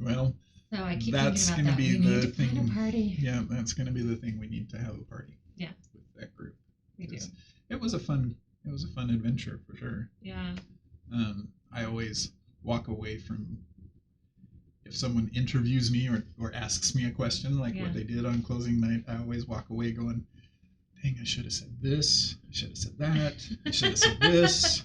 Well, So I keep that's thinking about going that. to be We the need to plan thing. a party. Yeah, that's going to be the thing. We need to have a party. Yeah. With that group. We do. It was a fun adventure for sure. Yeah. I always walk away from, if someone interviews me or asks me a question like what they did on closing night, I always walk away going, dang, I should have said this, I should have said that, I should have said this.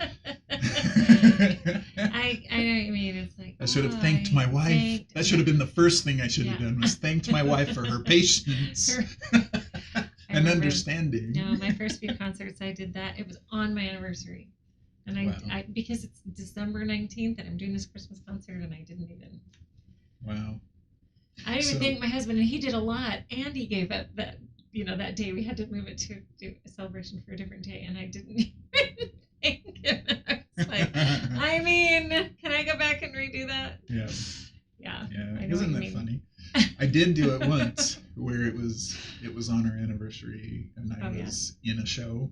I know what you mean. It's like, I should have thanked my wife. That should have been the first thing I should have done, was thanked my wife for her patience and understanding. No, my first few concerts I did that. It was on my anniversary. And I because it's December 19th and I'm doing this Christmas concert and I didn't even. Wow. I didn't even thank my husband, and he did a lot, and he gave up that that day. We had to move it to do a celebration for a different day, and I didn't even thank him. I was like, I mean, can I go back and redo that? Yeah. Yeah. Isn't that funny? I did do it once where it was on our anniversary, and I was in a show.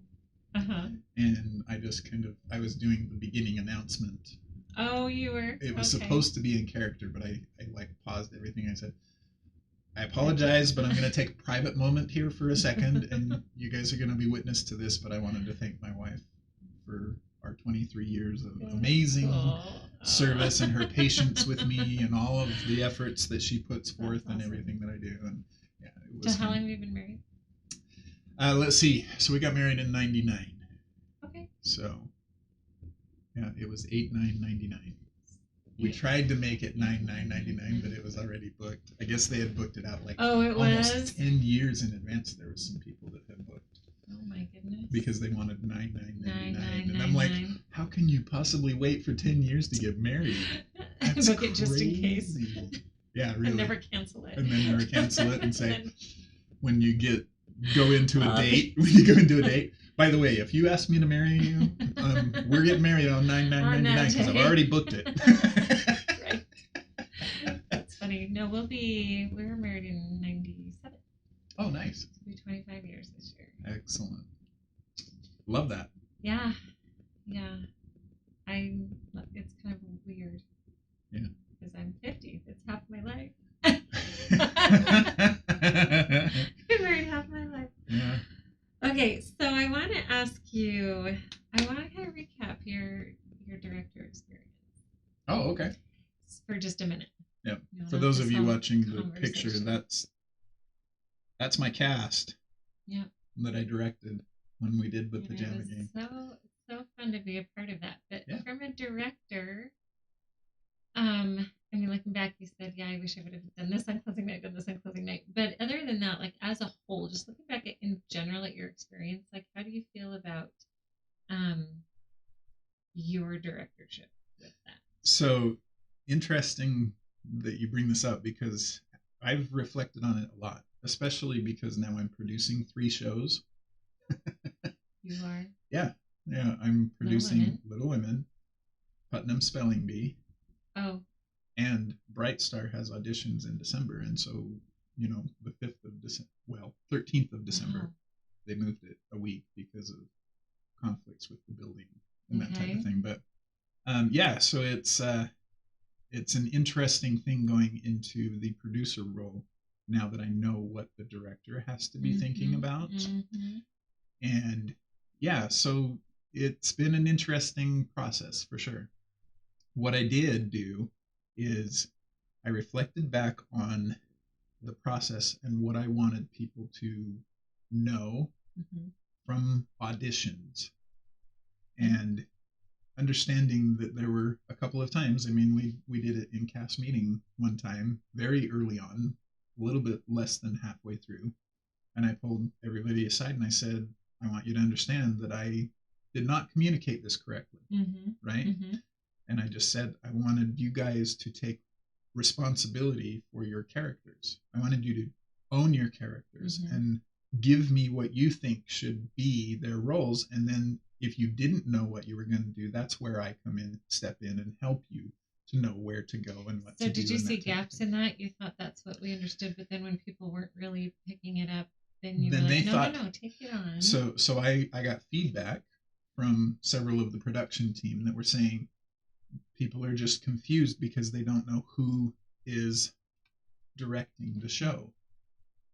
And I just I was doing the beginning announcement. Oh, you were? It was supposed to be in character, but I like paused everything. I said, I apologize, but I'm going to take a private moment here for a second, and you guys are going to be witness to this, but I wanted to thank my wife for our 23 years of amazing service and her patience with me and all of the efforts that she puts forth and everything that I do. And yeah, it was. So how long have you been married? Let's see. So we got married in 99. Okay. So, yeah, it was 8/9/99. We tried to make it 9/9/99, but it was already booked. I guess they had booked it out like almost 10 years in advance. There was some people that had booked. Oh my goodness. Because they wanted 9/9/99. And I'm like, how can you possibly wait for 10 years to get married? That's book it just in case. Yeah, really. And never cancel it. And then never cancel it and say, when you go into a date, by the way, if you ask me to marry you, we're getting married on 9/9/99 because I've already booked it. Right. That's funny. No, we were married in 97. Oh, nice. It'll be 25 years this year. Excellent. Love that. Yeah. Yeah. It's kind of weird. Yeah. Because I'm 50. That's half my life. Been married half my life. Yeah. Okay, so I want to ask you. I want to kind of recap your director experience. Oh, okay. For just a minute. Yeah. For those of you watching the picture, that's my cast. Yeah. That I directed when we did the pajama game. So fun to be a part of that. But from a director, I mean, looking back, you said, yeah, I wish I would have done this on closing night, done this on closing night. But other than that, like as a whole, just looking back in general at your experience, like how do you feel about your directorship with that? So interesting that you bring this up because I've reflected on it a lot, especially because now I'm producing 3 shows. You are? Yeah. I'm producing Little Women, Putnam Spelling Bee. Oh. And Bright Star has auditions in December, and so the 5th of December, 13th of December, they moved it a week because of conflicts with the building and that type of thing. But so it's an interesting thing going into the producer role now that I know what the director has to be thinking about, and so it's been an interesting process for sure. What I did do is I reflected back on the process and what I wanted people to know from auditions, and understanding that there were a couple of times, I mean, we did it in cast meeting one time very early on, a little bit less than halfway through, and I pulled everybody aside and I said, I want you to understand that I did not communicate this correctly, right? And I just said, I wanted you guys to take responsibility for your characters. I wanted you to own your characters and give me what you think should be their roles. And then if you didn't know what you were going to do, that's where I come in, step in and help you to know where to go and what to do. So did you see gaps in that? You thought that's what we understood, but then when people weren't really picking it up, then you were like, no, take it on. So I got feedback from several of the production team that were saying, people are just confused because they don't know who is directing the show,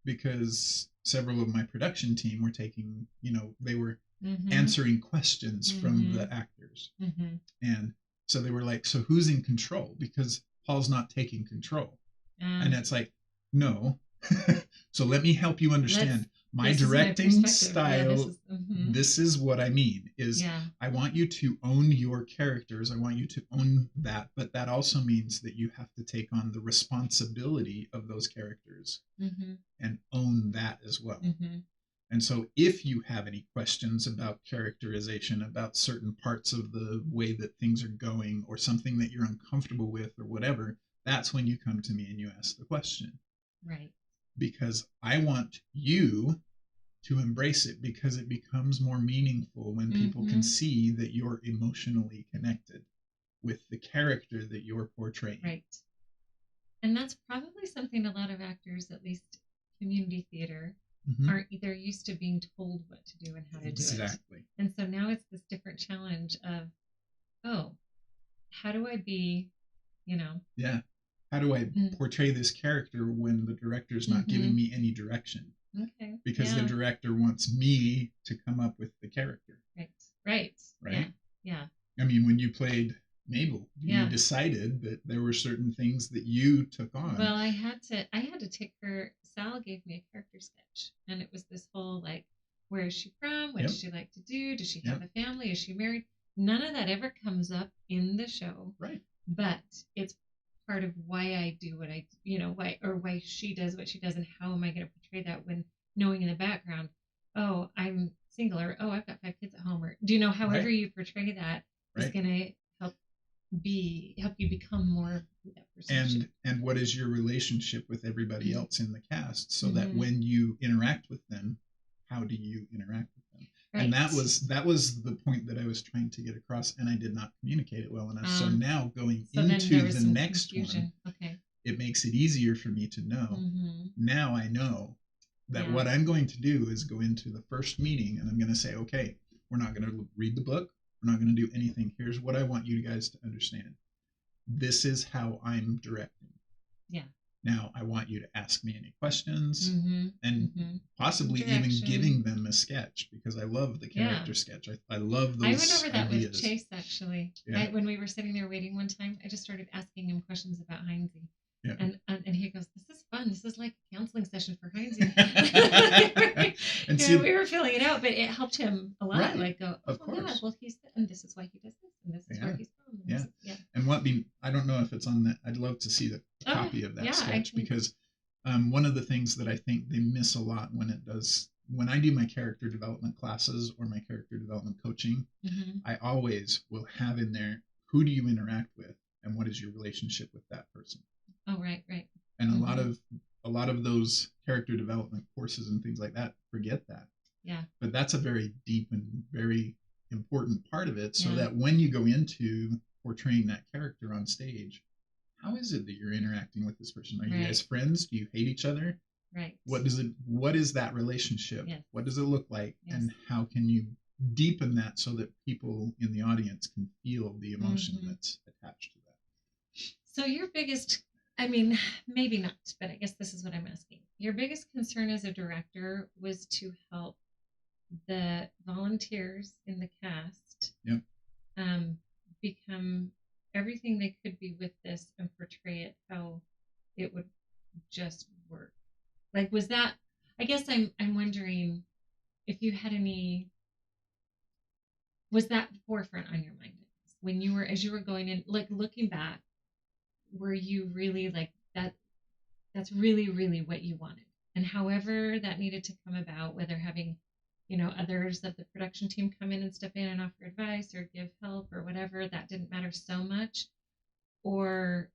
because several of my production team were taking, they were answering questions from the actors. And so they were like, so who's in control? Because Paul's not taking control. And it's like, no. So let me help you understand my directing style. This is what I mean is I want you to own your characters. I want you to own that. But that also means that you have to take on the responsibility of those characters and own that as well. And so if you have any questions about characterization, about certain parts of the way that things are going, or something that you're uncomfortable with or whatever, that's when you come to me and you ask the question. Right. Because I want you to embrace it, because it becomes more meaningful when people can see that you're emotionally connected with the character that you're portraying. Right. And that's probably something a lot of actors, at least community theater, aren't either used to being told what to do and how to do it. Exactly. And so now it's this different challenge of, how do I be, Yeah. How do I portray this character when the director's not giving me any direction? Okay. Because the director wants me to come up with the character. Right. Yeah. I mean, when you played Mabel, you decided that there were certain things that you took on. Well, I had to take her. Sal gave me a character sketch, and it was this whole like, where is she from? What does she like to do? Does she have a family? Is she married? None of that ever comes up in the show. Right. But it's part of why I do what I, why she does what she does, and how am I going to portray that when knowing in the background, I'm single, or I've got 5 kids at home, or however you portray that is going to help you become more of that person. And what is your relationship with everybody else in the cast, so that when you interact with them, how do you interact with them? Right. And that was the point that I was trying to get across, and I did not communicate it well enough. So now going into the next confusion. One, it makes it easier for me to know. Now I know that what I'm going to do is go into the first meeting, and I'm going to say, okay, we're not going to read the book. We're not going to do anything. Here's what I want you guys to understand. This is how I'm directing. Yeah. Now, I want you to ask me any questions, and possibly even giving them a sketch, because I love the character sketch. I love those ideas. I went over that with Chase, actually. Yeah. When we were sitting there waiting one time, I just started asking him questions about Heinze. Yeah. And he goes, this is fun. This is like a counseling session for Heinze. And we were filling it out, but it helped him a lot. Right. Like, of course. Yeah, well, and this is why he does this, and this is where he's from. And I don't know if it's on that. I'd love to see the copy of that sketch, because one of the things that I think they miss a lot when I do my character development classes or my character development coaching, I always will have in there, who do you interact with, and what is your relationship with that person? Oh, right. And a lot of those character development courses and things like that forget that. Yeah. But that's a very deep and very important part of it, so that when you go into portraying that character on stage, how is it that you're interacting with this person? Are you guys friends? Do you hate each other? Right. What is that relationship? Yes. What does it look like? Yes. And how can you deepen that so that people in the audience can feel the emotion that's attached to that? So your biggest, maybe not, but I guess this is what I'm asking. Your biggest concern as a director was to help the volunteers in the cast become everything they could be with this, and portray it how it would just work. Like, was that, I guess I'm wondering if you had any, was that forefront on your mind when you were, as you were going in, like looking back, were you really like that's really, really what you wanted? And however that needed to come about, whether having, others of the production team come in and step in and offer advice or give help or whatever, that didn't matter so much, or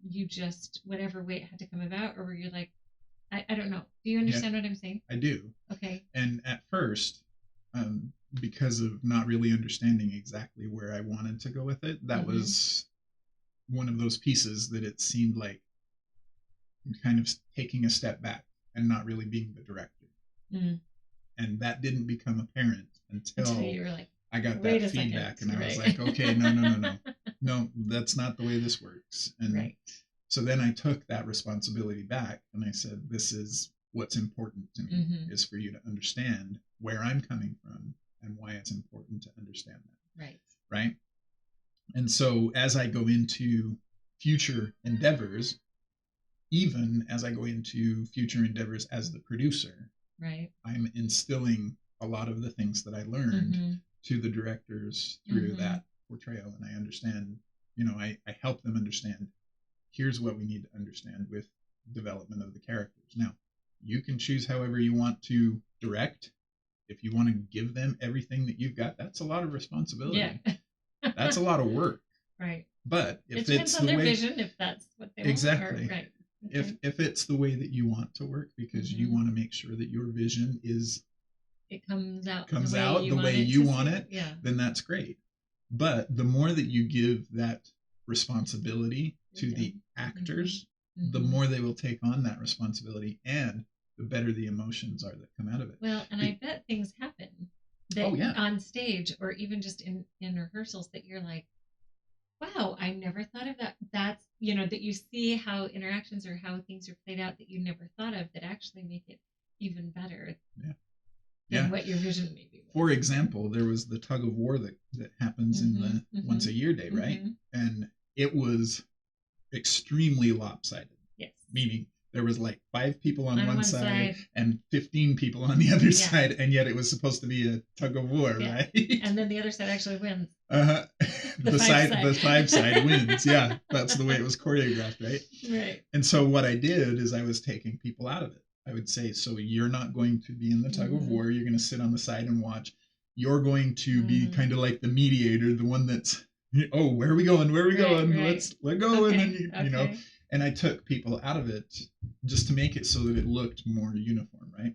you just, whatever way it had to come about, or were you like, I don't know. Do you understand what I'm saying? I do. Okay. And at first, because of not really understanding exactly where I wanted to go with it, that was one of those pieces that it seemed like I'm kind of taking a step back and not really being the director. And that didn't become apparent until you were like, I got that feedback, and I was like, okay, no. no, that's not the way this works. And right. so then I took that responsibility back and I said, this is what's important to me, is for you to understand where I'm coming from and why it's important to understand that. Right. Right. And so as I go into future endeavors, even as I go into future endeavors as the producer, right, I'm instilling a lot of the things that I learned to the directors through that portrayal. And I understand, I help them understand, here's what we need to understand with development of the characters. Now, you can choose however you want to direct. If you want to give them everything that you've got, that's a lot of responsibility. Yeah. That's a lot of work. Right. But if it depends on their vision, if that's what they exactly. want. Right. Okay. If it's the way that you want to work, because you want to make sure that your vision comes out the way you want it, yeah, then that's great. But the more that you give that responsibility to the actors, the more they will take on that responsibility, and the better the emotions are that come out of it. Well, and I bet things happen that on stage or even just in rehearsals that you're like, wow, I never thought of that. That's, that you see how interactions or how things are played out that you never thought of that actually make it even better than what your vision maybe was. For example, there was the tug of war that happens in the once a year day, right? And it was extremely lopsided. Yes. Meaning there was like 5 people on one side and 15 people on the other side, and yet it was supposed to be a tug of war, right? And then the other side actually wins. The 5 side wins. Yeah, that's the way it was choreographed, right? Right. And so what I did is I was taking people out of it. I would say, so you're not going to be in the tug of war. You're going to sit on the side and watch. You're going to be kind of like the mediator, the one that's, where are we going? Where are we going? Right. Let's go. Okay. And then and I took people out of it just to make it so that it looked more uniform, right?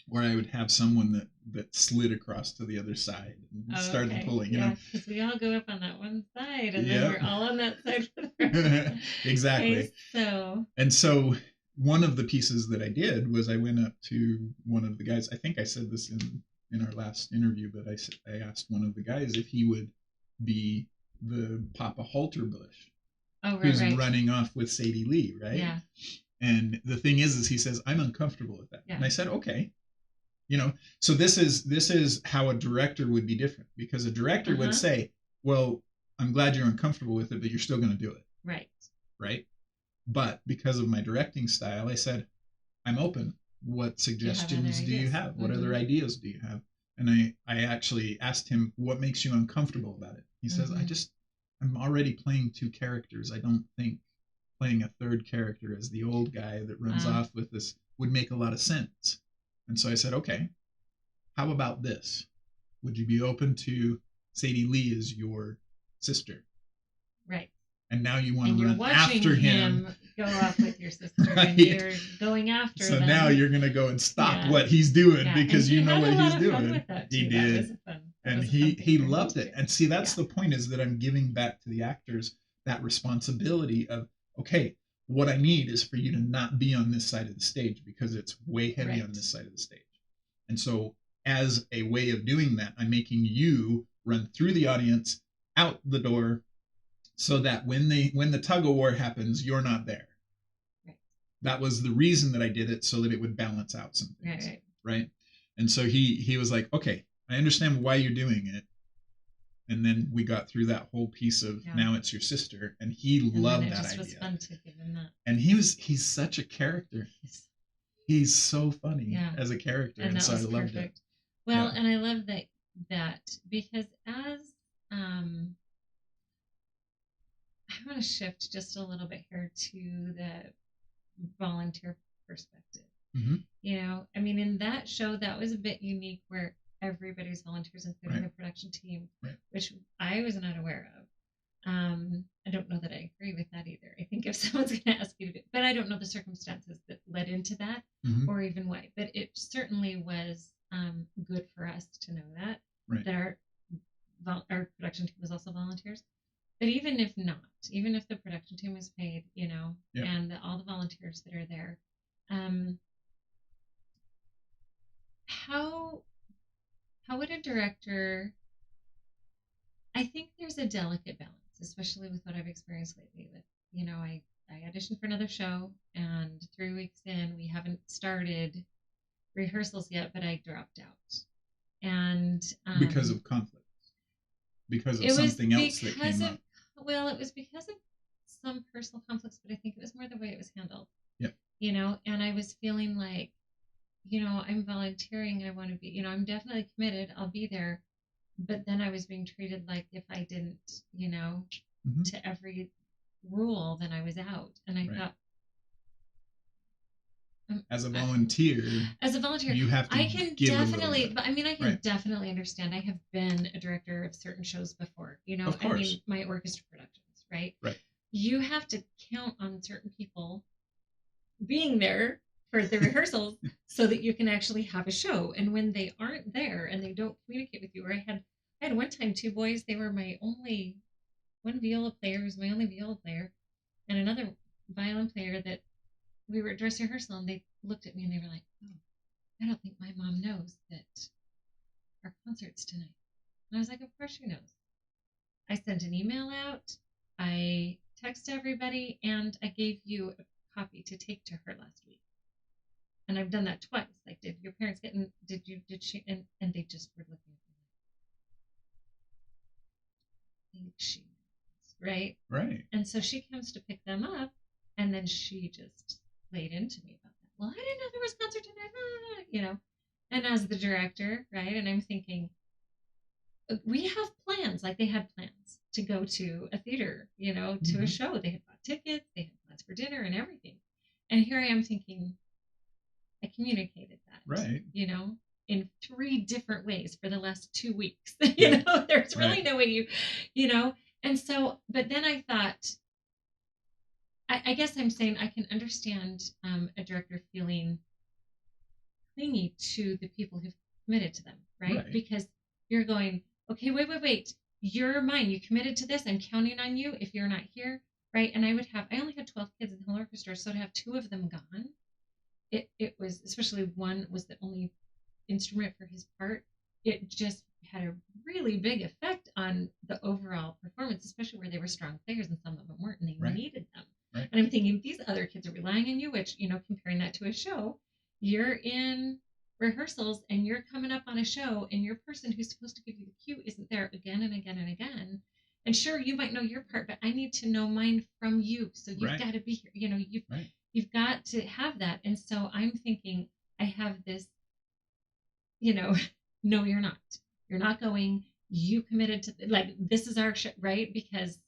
Where I would have someone that slid across to the other side and started pulling, because we all go up on that one side, and then we're all on that side for the rest. Exactly. Okay, so one of the pieces that I did was I went up to one of the guys. I think I said this in our last interview, but I asked one of the guys if he would be the Papa Halterbush. Who's running off with Sadie Lee, right? Yeah. And the thing is he says, I'm uncomfortable with that. Yeah. And I said, okay. So this is how a director would be different, because a director would say, well, I'm glad you're uncomfortable with it, but you're still going to do it. Right. Right. But because of my directing style, I said, I'm open. What suggestions do you have? What other ideas do you have? And I actually asked him, what makes you uncomfortable about it? He says, I'm already playing 2 characters. I don't think playing a third character as the old guy that runs off with this would make a lot of sense. And so I said, okay, how about this? Would you be open to Sadie Lee as your sister? Right. And now you want to run after him. Go off with your sister. Right. And you're going after so them. now you're going to go and stop what he's doing because you know what he's doing. He did. And he loved it. And see, that's the point, is that I'm giving back to the actors that responsibility of, okay, what I need is for you to not be on this side of the stage because it's way heavy on this side of the stage. And so as a way of doing that, I'm making you run through the audience, out the door, so that when the tug of war happens, you're not there. Right. That was the reason that I did it, so that it would balance out some things. Right. And so he was like, okay, I understand why you're doing it. And then we got through that whole piece of now it's your sister, and he loved that idea. It was fun to give him that. And he's such a character. He's so funny as a character, and so I loved it. Well, and I love that because as I want to shift just a little bit here to the volunteer perspective. I mean, in that show, that was a bit unique where everybody's volunteers, including the production team, which I was not aware of. I don't know that I agree with that either. I think if someone's going to ask you to do it, but I don't know the circumstances that led into that or even why. But it certainly was good for us to know that our production team was also volunteers. But even if not, even if the production team was paid, and all the volunteers that are there, how would a director? I think there's a delicate balance especially with what I've experienced lately. With I auditioned for another show, and 3 weeks in, we haven't started rehearsals yet, but I dropped out, and Because of conflict, because of it was something else that because came of up. well, it was because of some personal conflicts, but I think it was more the way it was handled. Yeah. And I was feeling like, I'm volunteering. I want to be, I'm definitely committed. I'll be there. But then I was being treated like if I didn't, Mm-hmm. to every rule, then I was out. And I Right. thought, as a volunteer, you have to I can give definitely, a little bit. but I mean, I can Right. definitely understand. I have been a director of certain shows before, Of course. I mean, my orchestra productions, right? Right. You have to count on certain people being there for the rehearsals so that you can actually have a show. And when they aren't there and they don't communicate with you, or I had one time 2 boys, they were my only one viola player was my only viola player, and another violin player that we were at dress rehearsal, and they looked at me and they were like, "Oh, I don't think my mom knows that our concert's tonight." And I was like, "Of course she knows." I sent an email out, I texted everybody, and I gave you a copy to take to her last week. And I've done that twice. Like, did your parents get in? Did she? And they just were looking at me like, I think she knows, right? Right. And so she comes to pick them up, and then she just laid into me about that. Well, I didn't know there was a concert tonight, And as the director, right? And I'm thinking, we have plans. Like they had plans to go to a theater, to a show. They had bought tickets, they had plans for dinner and everything. And here I am thinking, I communicated that, right? In 3 different ways for the last 2 weeks. There's really right. No way And so, but then I thought, I guess I'm saying I can understand a director feeling clingy to the people who've committed to them, right? Because you're going, okay, wait. You're mine. You committed to this. I'm counting on you if you're not here, right? And I only had 12 kids in the whole orchestra, so to have 2 of them gone, it was, especially one was the only instrument for his part, it just had a really big effect on the overall performance, especially where they were strong players and some of them weren't, and they needed them. Right. And I'm thinking, these other kids are relying on you, which, comparing that to a show, you're in rehearsals and you're coming up on a show, and your person who's supposed to give you the cue isn't there again and again and again. And sure, you might know your part, but I need to know mine from you. So you've got to be here. You've got to have that. And so I'm thinking, I have this, no, you're not. You're not going. You committed to, like, this is our show, right? Because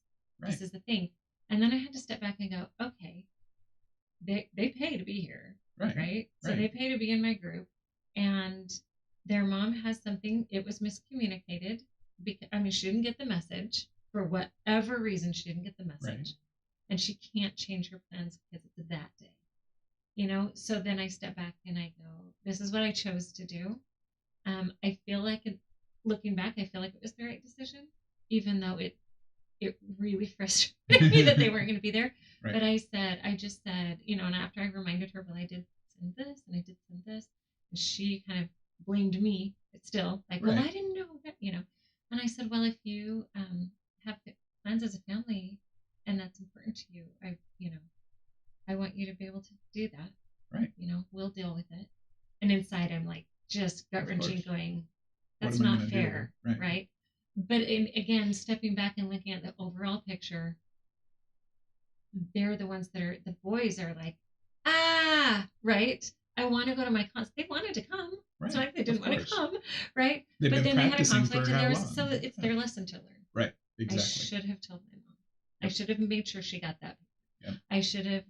this is the thing. And then I had to step back and go, okay, they pay to be here, right? So they pay to be in my group, and their mom has something. It was miscommunicated because she didn't get the message for whatever reason. She didn't get the message, and she can't change her plans because it's that day. So then I step back and I go, this is what I chose to do. I feel like, looking back, I feel like it was the right decision, even though it really frustrated me that they weren't going to be there. But I just said, and after I reminded her, well, I did send this and I did send this, and she kind of blamed me, but still, like, well, I didn't know that, And I said, well, if you have plans as a family and that's important to you, I want you to be able to do that. Right. We'll deal with it. And inside, I'm like, just gut wrenching, going, that's not fair, right? But again, stepping back and looking at the overall picture, they're the ones the boys are like, right? I want to go to my concert. They wanted to come. Right. It's not like they didn't want to come, right? But then they had a conflict, and so it's their lesson to learn. Right, exactly. I should have told my mom. Yep. I should have made sure she got that. Yep. I should have,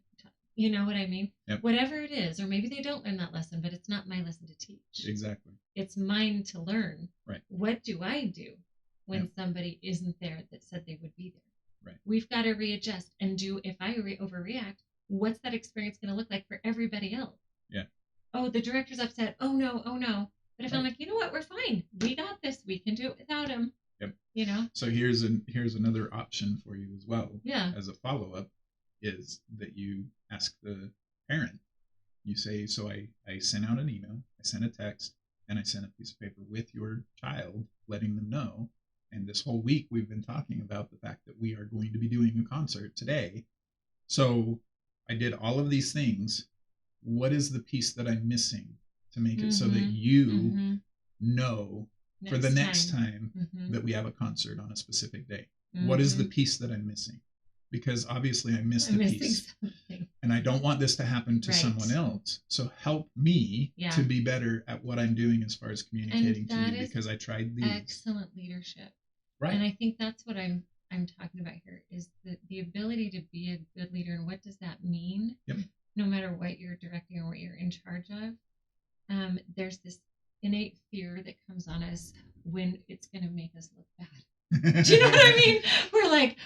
you know what I mean? Yep. Whatever it is, or maybe they don't learn that lesson, but it's not my lesson to teach. Exactly. It's mine to learn. Right. What do I do when somebody isn't there that said they would be there? Right. We've got to readjust and do, if I overreact, what's that experience going to look like for everybody else? Yeah. Oh, the director's upset. Oh no. But if I'm like, you know what, we're fine. We got this. We can do it without him. Yep. So here's another option for you as well. Yeah. As a follow-up, is that you ask the parent. You say, so I sent out an email, I sent a text, and I sent a piece of paper with your child, letting them know. And this whole week we've been talking about the fact that we are going to be doing a concert today. So I did all of these things. What is the piece that I'm missing to make it so that you know for the next time that we have a concert on a specific day? What is the piece that I'm missing? Because obviously I missed a piece. Something. And I don't want this to happen to someone else. So help me to be better at what I'm doing as far as communicating to you, because I tried these. Excellent leadership. Right. And I think that's what I'm talking about here, is the ability to be a good leader. And what does that mean? Yep. No matter what you're directing or what you're in charge of, there's this innate fear that comes on us when it's going to make us look bad. Do you know what I mean? We're like,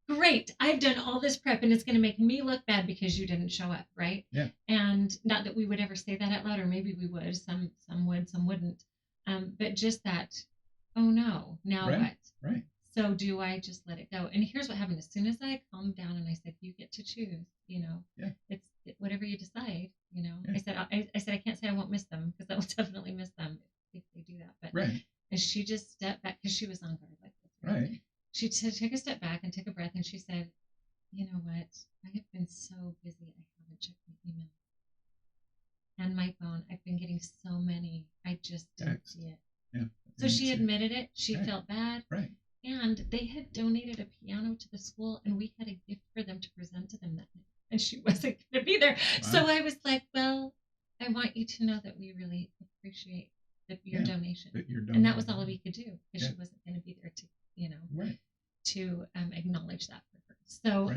great, I've done all this prep and it's going to make me look bad because you didn't show up, right? Yeah. And not that we would ever say that out loud, or maybe we would. Some would, some wouldn't. But just that, oh no, now what? Right. So do I just let it go? And here's what happened. As soon as I calmed down and I said, you get to choose, it's whatever you decide, Yeah. I said, I can't say I won't miss them, because I will definitely miss them if they do that. But and she just stepped back because she was on guard like this. Right. She took a step back and took a breath, and she said, you know what? I have been so busy, I haven't checked my email and my phone. I've been getting so many. I just didn't see it. Yeah. So she admitted it. She felt bad. Right. And they had donated a piano to the school, and we had a gift for them to present to them that night. And she wasn't going to be there. Wow. So I was like, well, I want you to know that we really appreciate your donation. And that was all we could do, because she wasn't going to be there to, to acknowledge that for her. So,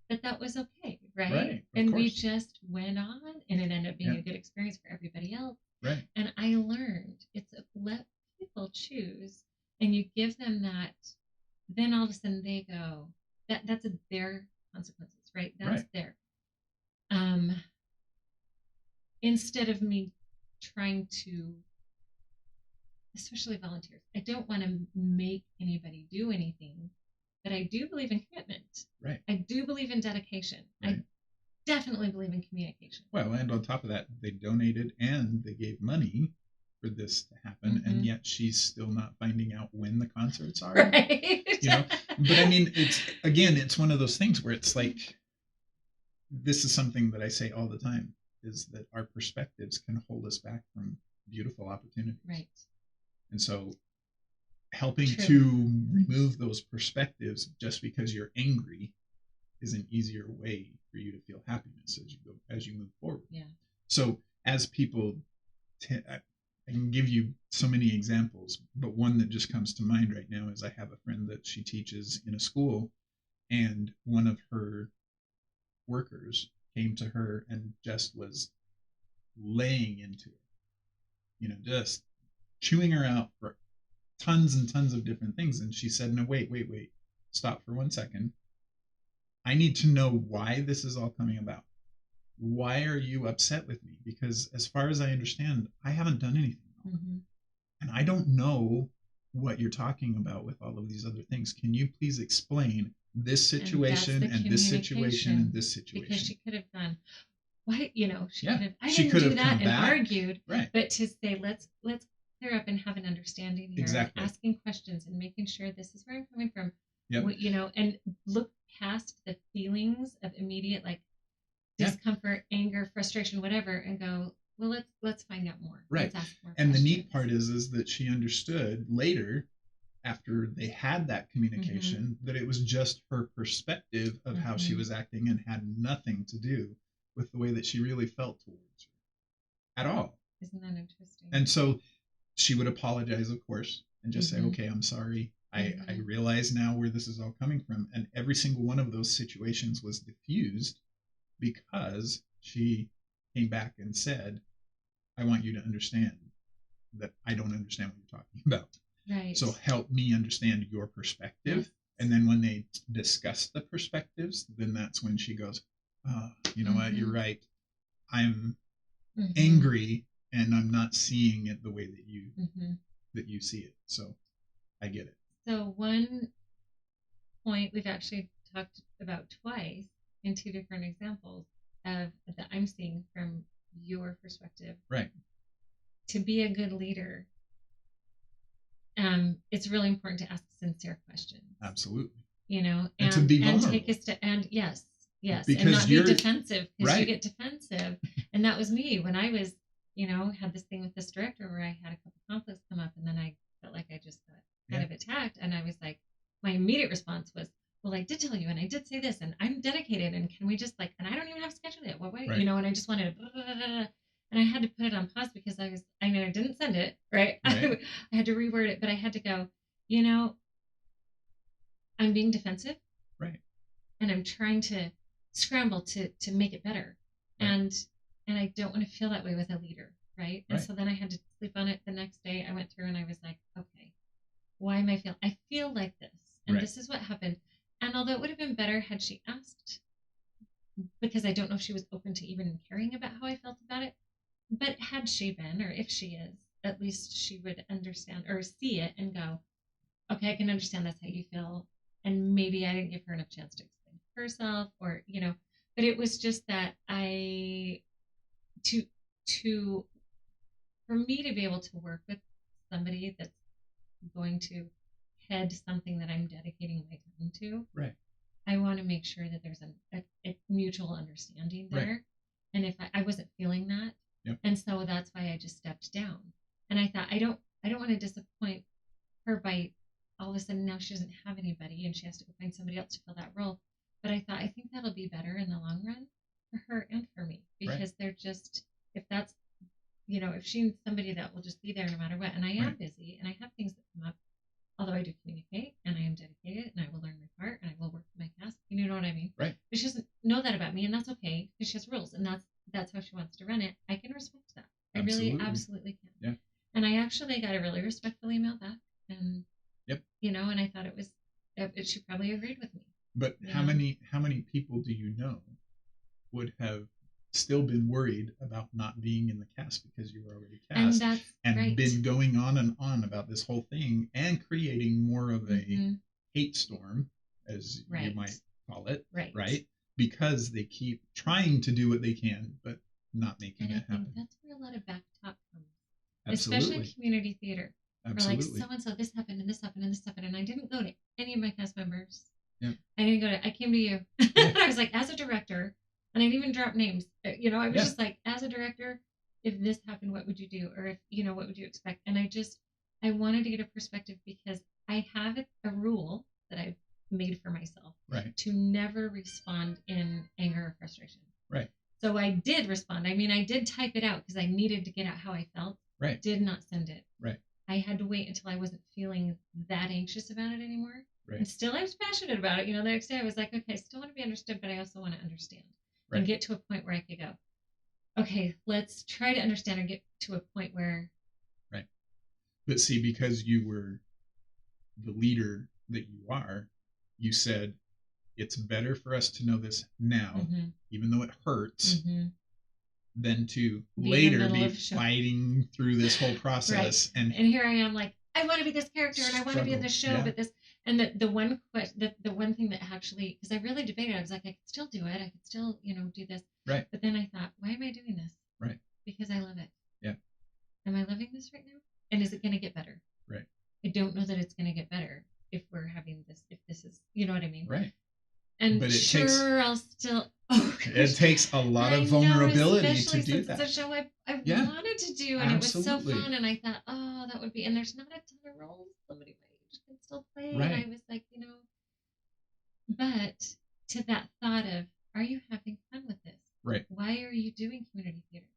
but that was okay, right? And we just went on, and it ended up being a good experience for everybody else. Right. And I learned let people choose, and you give them that, then all of a sudden they go, that's their consequences, right? That's their, instead of me trying to, especially volunteers, I don't want to make anybody do anything, but I do believe in commitment. Right. I do believe in dedication. Right. I definitely believe in communication. Well, and on top of that, they donated and they gave money for this to happen, and yet she's still not finding out when the concerts are. Right. But I mean, it's one of those things where it's like, this is something that I say all the time, is that our perspectives can hold us back from beautiful opportunities. Right. And so helping to remove those perspectives just because you're angry is an easier way for you to feel happiness as you move forward. Yeah. So as people, I can give you so many examples, but one that just comes to mind right now is I have a friend that she teaches in a school, and one of her workers came to her and just was laying into her, just chewing her out for tons and tons of different things. And she said, no, wait, stop for 1 second. I need to know why this is all coming about. Why are you upset with me? Because as far as I understand, I haven't done anything wrong. And I don't know what you're talking about with all of these other things. Can you please explain this situation and this situation and this situation? Because she could have done, why, she could have, I didn't do that and argued. Right. But to say, let's clear up and have an understanding here. Exactly. And asking questions and making sure this is where I'm coming from. Yep. And look past the feelings of immediate discomfort, anger, frustration, whatever, and go, well, let's find out more. Right. Let's ask more and questions. The neat part is that she understood later, after they had that communication, that it was just her perspective of how she was acting and had nothing to do with the way that she really felt towards her at all. Isn't that interesting? And so she would apologize, of course, and just say, okay, I'm sorry. I realize now where this is all coming from. And every single one of those situations was diffused because she came back and said, I want you to understand that I don't understand what you're talking about. Right. So help me understand your perspective. Yes. And then when they discuss the perspectives, then that's when she goes, oh, you know what, you're right. I'm angry and I'm not seeing it the way that you see it. So I get it. So one point we've actually talked about twice in two different examples of that I'm seeing from your perspective. Right. To be a good leader, it's really important to ask sincere questions. Absolutely. And to be vulnerable. take a step, and yes, because and not be defensive, because right. you get defensive. And that was me when I was, had this thing with this director where I had a couple conflicts come up, and then I felt like I just got kind of attacked, and I was like, my immediate response was, well, I did tell you, and I did say this, and I'm dedicated, and can we just and I don't even have scheduled it. What, right. And I just wanted to, and I had to put it on pause because I didn't send it, right? I had to reword it, but I had to go, I'm being defensive. Right. And I'm trying to scramble to make it better. Right. And I don't want to feel that way with a leader, right? And so then I had to sleep on it the next day. I went through and I was like, okay, why am I feel like this? And this is what happened. And although it would have been better had she asked, because I don't know if she was open to even caring about how I felt about it, but had she been, or if she is, at least she would understand or see it and go, okay, I can understand that's how you feel. And maybe I didn't give her enough chance to explain herself, or, but it was just that for me to be able to work with somebody that's going to head something that I'm dedicating my time to, right, I want to make sure that there's a mutual understanding there. Right. And if I wasn't feeling that, and so that's why I just stepped down. And I thought, I don't want to disappoint her by all of a sudden now she doesn't have anybody and she has to go find somebody else to fill that role. But I thought, I think that'll be better in the long run for her and for me, because they're just, if that's, if she needs somebody that will just be there no matter what. And I am busy and I have things that come up, although I do communicate and I am dedicated and I will learn my part and I will work my task. You know what I mean? Right. But she doesn't know that about me, and that's okay because she has rules, and that's how she wants to run it. I can respect that. I really absolutely can. Yeah. And I actually got a really respectful email back, and and I thought she probably agreed with me. But how many people do you know would have still been worried about not being in the cast because you were already cast, and been going on and on about this whole thing and creating more of a hate storm, as you might call it, right? Because they keep trying to do what they can, but not making it happen. That's where a lot of back talk comes, Absolutely. Especially in community theater. Absolutely. Or so and so, this happened and this happened and this happened, and I didn't go to any of my cast members. Yeah. I came to you. I was like, as a director, and I didn't even drop names. I was just like, as a director, if this happened, what would you do? Or if, what would you expect? And I wanted to get a perspective because I have a rule that I've made for myself to never respond in anger or frustration. Right. So I did respond. I mean, I did type it out because I needed to get out how I felt. Right. Did not send it. Right. I had to wait until I wasn't feeling that anxious about it anymore. Right. And still I was passionate about it. The next day I was like, okay, I still want to be understood, but I also want to understand. Right. And get to a point where I could go, okay, let's try to understand and get to a point where. Right. But see, because you were the leader that you are, you said, it's better for us to know this now, even though it hurts, than to later be fighting through this whole process. Right. And here I am, like, I want to be this character and I want to be in this show, but this, and the one thing that actually, because I really debated, I was like, I could still do it, I could still, do this. Right. But then I thought, why am I doing this? Right. Because I love it. Yeah. Am I loving this right now? And is it going to get better? Right. I don't know that it's going to get better if we're having this, if this is, you know what I mean? Right. And but I'll still. It takes a lot of vulnerability to do that. It's a show I wanted to do, and absolutely. It was so fun. And I thought, oh, that would be. And there's not a ton of roles somebody my age can still play. Right. And I was like, But to that thought of, are you having fun with this? Right. Why are you doing community theater?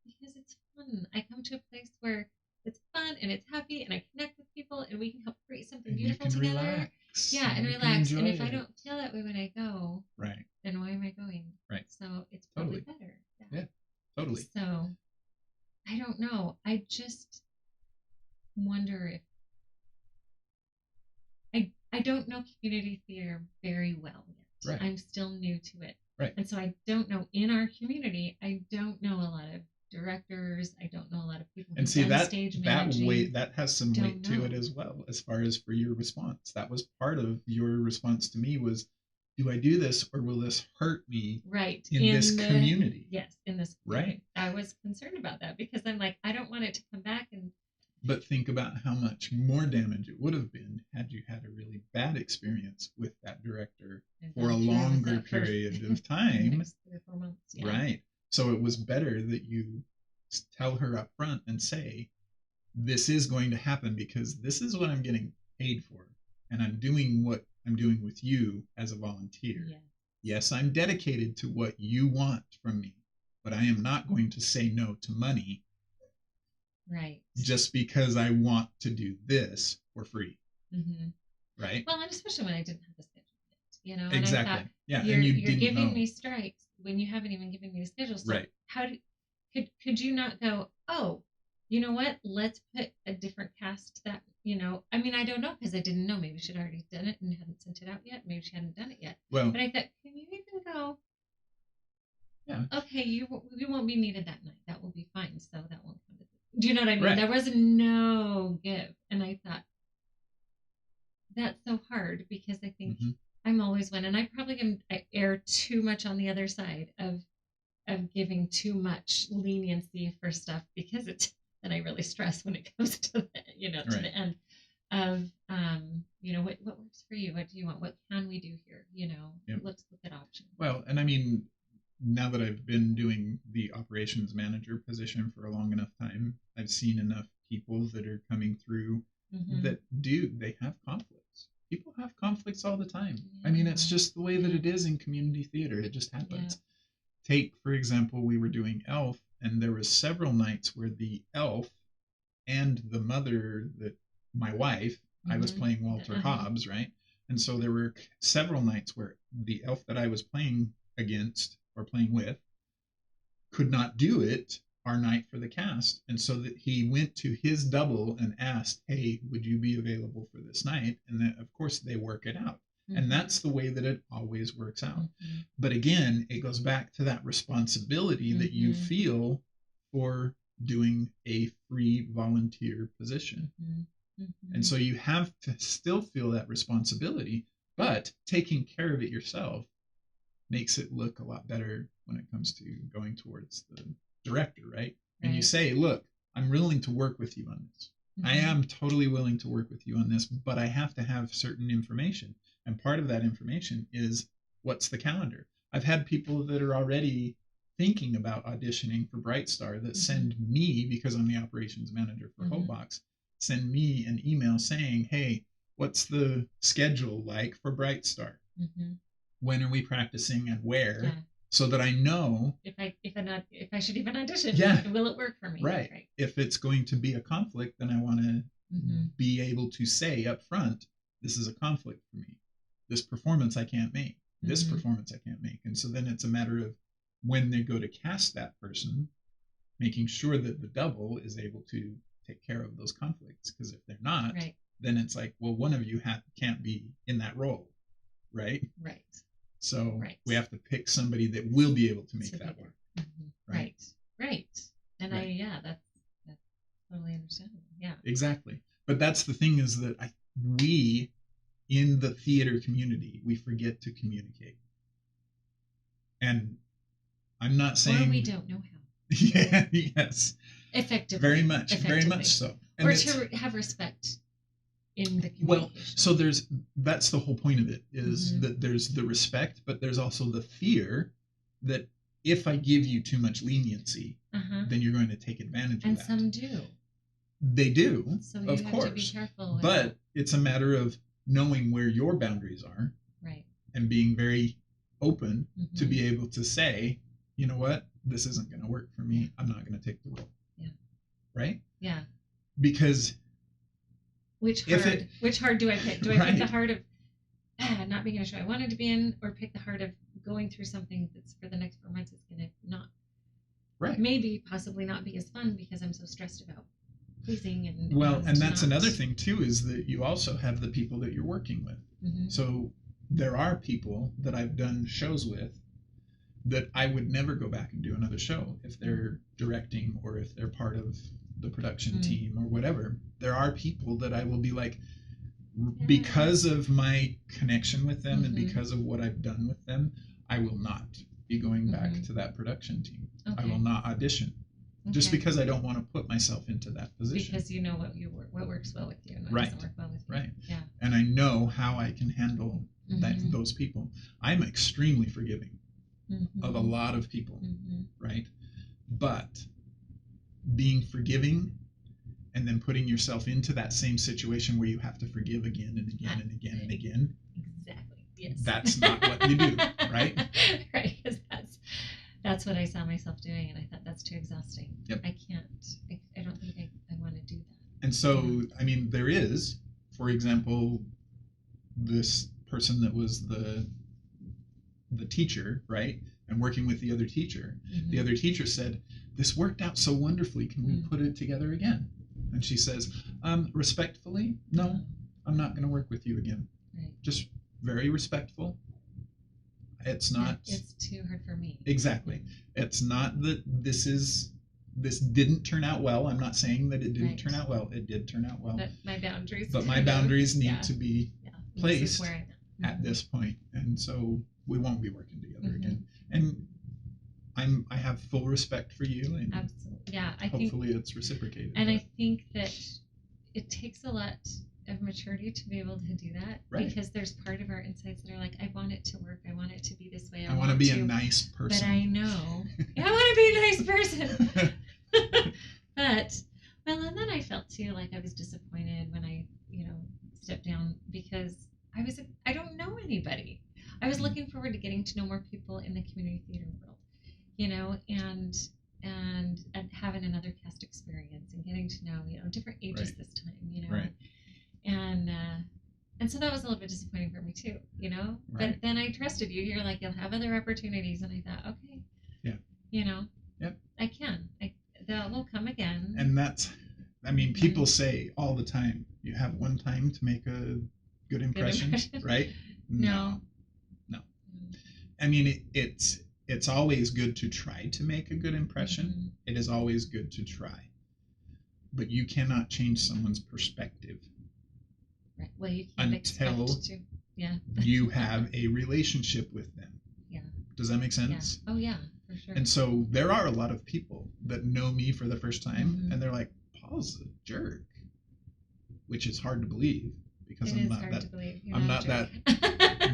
Because it's fun. I come to a place where it's fun and it's happy, and I connect with people, and we can help create something beautiful together. Relax. Yeah, and relax. And if I don't feel that way when I go, right, then why am I going? Right. So it's probably better. Yeah, totally. So I don't know. I just wonder if I don't know community theater very well yet. Right. I'm still new to it. Right. And so I don't know, in our community, I don't know a lot of directors. I don't know a lot of people who see that stage managing. That has some weight to it as well, as far as for your response. That was part of your response to me was, do I do this or will this hurt me in this community? Yes, in this community. Right. I was concerned about that because I'm like, I don't want it to come back and But think about how much more damage it would have been had you had a really bad experience with that director And for a gone through with longer that for period of the time. next 3 or 4 months. Yeah. Right. So it was better that you tell her up front and say, this is going to happen because this is what I'm getting paid for. And I'm doing what I'm doing with you as a volunteer. Yeah. Yes, I'm dedicated to what you want from me, but I am not going to say no to money Right. just because I want to do this for free. Mm-hmm. Right? Well, and especially when I didn't have the schedule yet, and Exactly. I thought, yeah, you're, and you you're didn't giving know. me strikes when you haven't even given me the schedule. So right. how could you not go, oh, you know what? Let's put a different cast that, I mean, I don't know because I didn't know. Maybe she'd already done it and hadn't sent it out yet. Maybe she hadn't done it yet. Well, but I thought, can you even go, yeah, okay, you won't be needed that night. That will be fine. So that won't come. Do you know what I mean? Right. There was no give. And I thought, that's so hard because I think I'm always one, and I probably I err too much on the other side of giving too much leniency for stuff because then I really stress when it comes to the to Right. the end of what works for you, what do you want, what can we do here, Yep. let's look at options. Well, and I mean, now that I've been doing the operations manager position for a long enough time, I've seen enough people that are coming through that they have conflicts. People have conflicts all the time. Yeah. I mean, it's just the way that it is in community theater. It just happens. Yeah. Take, for example, we were doing Elf, and there was several nights where the elf and the mother, that my wife, I was playing Walter Hobbs, right? And so there were several nights where the elf that I was playing against or playing with could not do it our night for the cast. And so that he went to his double and asked, hey, would you be available for this night? And then, of course, they work it out. And that's the way that it always works out. But again, it goes back to that responsibility that you feel for doing a free volunteer position. And so you have to still feel that responsibility, but taking care of it yourself makes it look a lot better when it comes to going towards the director, right? And you say, look, I'm willing to work with you on this. I am totally willing to work with you on this, but I have to have certain information. And part of that information is, what's the calendar? I've had people that are already thinking about auditioning for Bright Star that send me, because I'm the operations manager for Hopebox, send me an email saying, hey, what's the schedule like for Bright Star? When are we practicing and where? Yeah. So that I know if I should even audition. Yeah. Will it work for me? Right. If it's going to be a conflict, then I want to be able to say up front, this is a conflict for me. This performance I can't make. This performance I can't make. And so then it's a matter of, when they go to cast that person, making sure that the double is able to take care of those conflicts. Because if they're not, then it's like, well, one of you can't be in that role, right? Right. So we have to pick somebody that will be able to make that work. Right. And that's totally understandable. Yeah. Exactly. But that's the thing, is that we in the theater community, we forget to communicate. And I'm not saying, or we don't know how. Yeah, yes. Effectively. Very much so. And or to have respect in the communication. Well, so that's the whole point of it, is that there's the respect, but there's also the fear that if I give you too much leniency, then you're going to take advantage of that. And some do. They do, so you of have course. To be careful. But it's a matter of knowing where your boundaries are, right, and being very open to be able to say, you know what, this isn't going to work for me. I'm not going to take the role. Yeah. Right? Yeah. Because which heart do I pick? Do I pick the heart of not being in a show I wanted to be in, or pick the heart of going through something that's for the next 4 months is going to not, maybe possibly not be as fun because I'm so stressed about pleasing and that's another thing too, is that you also have the people that you're working with. So there are people that I've done shows with that I would never go back and do another show if they're directing or if they're part of the production team or whatever. There are people that I will be like, because of my connection with them and because of what I've done with them, I will not be going back to that production team. I will not audition. just Okay. because I don't want to put myself into that position. Because you know what works well with you and what Right. doesn't work well with you. Right. Yeah. And I know how I can handle those people. I'm extremely forgiving of a lot of people, right? But being forgiving and then putting yourself into that same situation where you have to forgive again and again and again and again. Exactly. Yes. That's not what you do, right? Right. Because that's what I saw myself doing, and I thought that's too exhausting. Yep. I can't. I don't think I want to do that. And so, I mean, there is, for example, this person that was the teacher, right? And working with the other teacher. The other teacher said, "This worked out so wonderfully. Can we put it together again?" And she says, "Respectfully, no, I'm not going to work with you again." Right. Just very respectful. It's not. It's too hard for me. Exactly. It's not that this didn't turn out well. I'm not saying that it didn't turn out well. It did turn out well. But my boundaries. But my boundaries need to be placed where I'm at this point, and so we won't be working together again. And I have full respect for you, and absolutely, yeah. Hopefully it's reciprocated. And I think that it takes a lot of maturity to be able to do that, right? Because there's part of our insides that are like, I want it to work. I want it to be this way. I want to be a nice person. But I know I want to be a nice person. But and then I felt too like I was disappointed when I stepped down because I don't know anybody. I was looking forward to getting to know more people in the community theater world, and having another cast experience and getting to know different ages this time, right. And so that was a little bit disappointing for me too, Right. But then I trusted you. You're like, you'll have other opportunities, and I thought, okay, yep, I can. That will come again. And that's, I mean, people say all the time, you have one time to make a good impression. Right? No. I mean, it's always good to try to make a good impression. It is always good to try. But you cannot change someone's perspective. Right. Well, you can't until expect to. Yeah. You have a relationship with them. Yeah. Does that make sense? Yeah. Oh, yeah, for sure. And so there are a lot of people that know me for the first time, and they're like, Paul's a jerk, which is hard to believe because I'm not that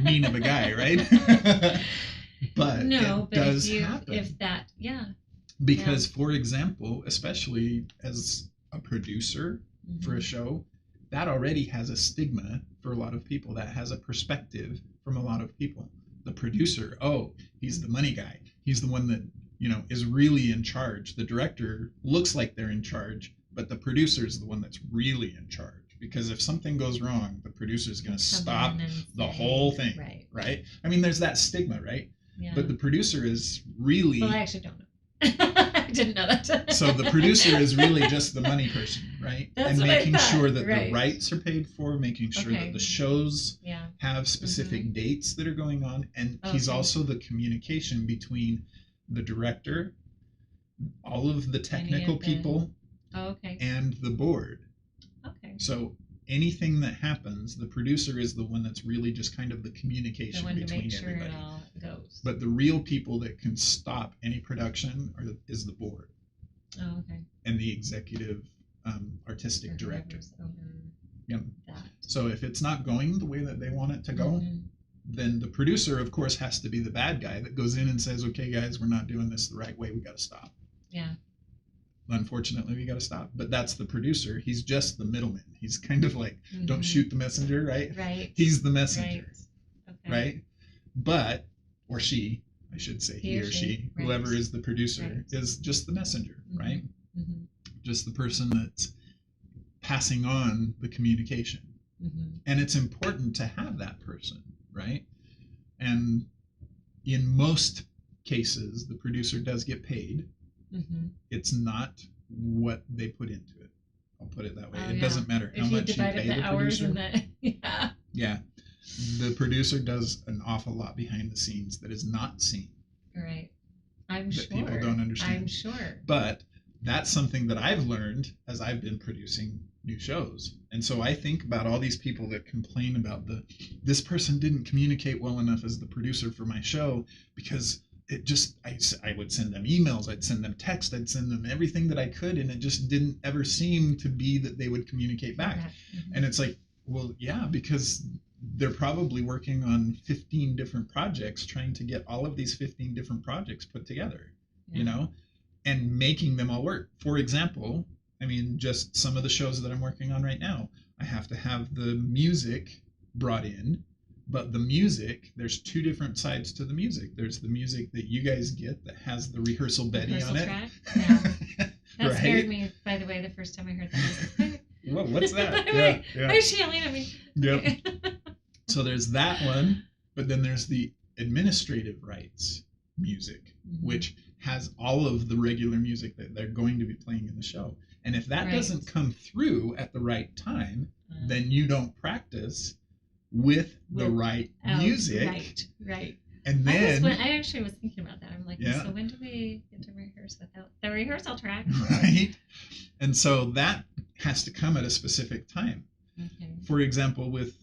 mean of a guy, right? But no, it does happen. If that, Because, for example, especially as a producer for a show, that already has a stigma for a lot of people. That has a perspective from a lot of people. The producer, he's the money guy. He's the one that, is really in charge. The director looks like they're in charge, but the producer is the one that's really in charge. Because if something goes wrong, the producer is going to stop the whole thing. Right? I mean, there's that stigma, right? Yeah. But the producer is really... Well, I actually don't know. I didn't know that. So the producer is really just the money person, right? That's and making sure that the rights are paid for, making sure that the shows have specific dates that are going on. And he's also the communication between the director, all of the technical people, and the board. Okay. So anything that happens, the producer is the one that's really just kind of the communication between everybody. To make sure it all goes. But the real people that can stop any production is the board. Oh, okay. And the executive artistic director. Yep. So if it's not going the way that they want it to go, then the producer, of course, has to be the bad guy that goes in and says, okay, guys, we're not doing this the right way. We got to stop. Yeah. Unfortunately, we got to stop. But that's the producer. He's just the middleman. He's kind of like, don't shoot the messenger, right? Right. He's the messenger. Right. Okay. Right? But, or she, I should say, he or she, whoever is the producer, is just the messenger, right? Just the person that's passing on the communication. And it's important to have that person, right? And in most cases, the producer does get paid. It's not what they put into it. I'll put it that way. It doesn't matter how much you pay the producer. Yeah. The producer does an awful lot behind the scenes that is not seen. Right. I'm sure. That people don't understand. I'm sure. But that's something that I've learned as I've been producing new shows. And so I think about all these people that complain about this person didn't communicate well enough as the producer for my show because it just, I would send them emails, I'd send them text, I'd send them everything that I could, and it just didn't ever seem to be that they would communicate back. Mm-hmm. And it's like, well, yeah, because they're probably working on 15 different projects, trying to get all of these 15 different projects put together, you know, and making them all work. For example, I mean, just some of the shows that I'm working on right now, I have to have the music brought in, but the music, there's two different sides to the music. There's the music that you guys get that has the rehearsal Betty on it. Track? Yeah. That right? Scared me, by the way, the first time I heard that. I was like, whoa, what's that? yeah. Why is she yelling at me? Yep. So there's that one, but then there's the administrative rights music, which has all of the regular music that they're going to be playing in the show. And if that doesn't come through at the right time, then you don't practice with the right music. Right. And then I actually was thinking about that. I'm like, so when do we get to rehearse without the rehearsal track? Right. And so that has to come at a specific time. Okay. For example, with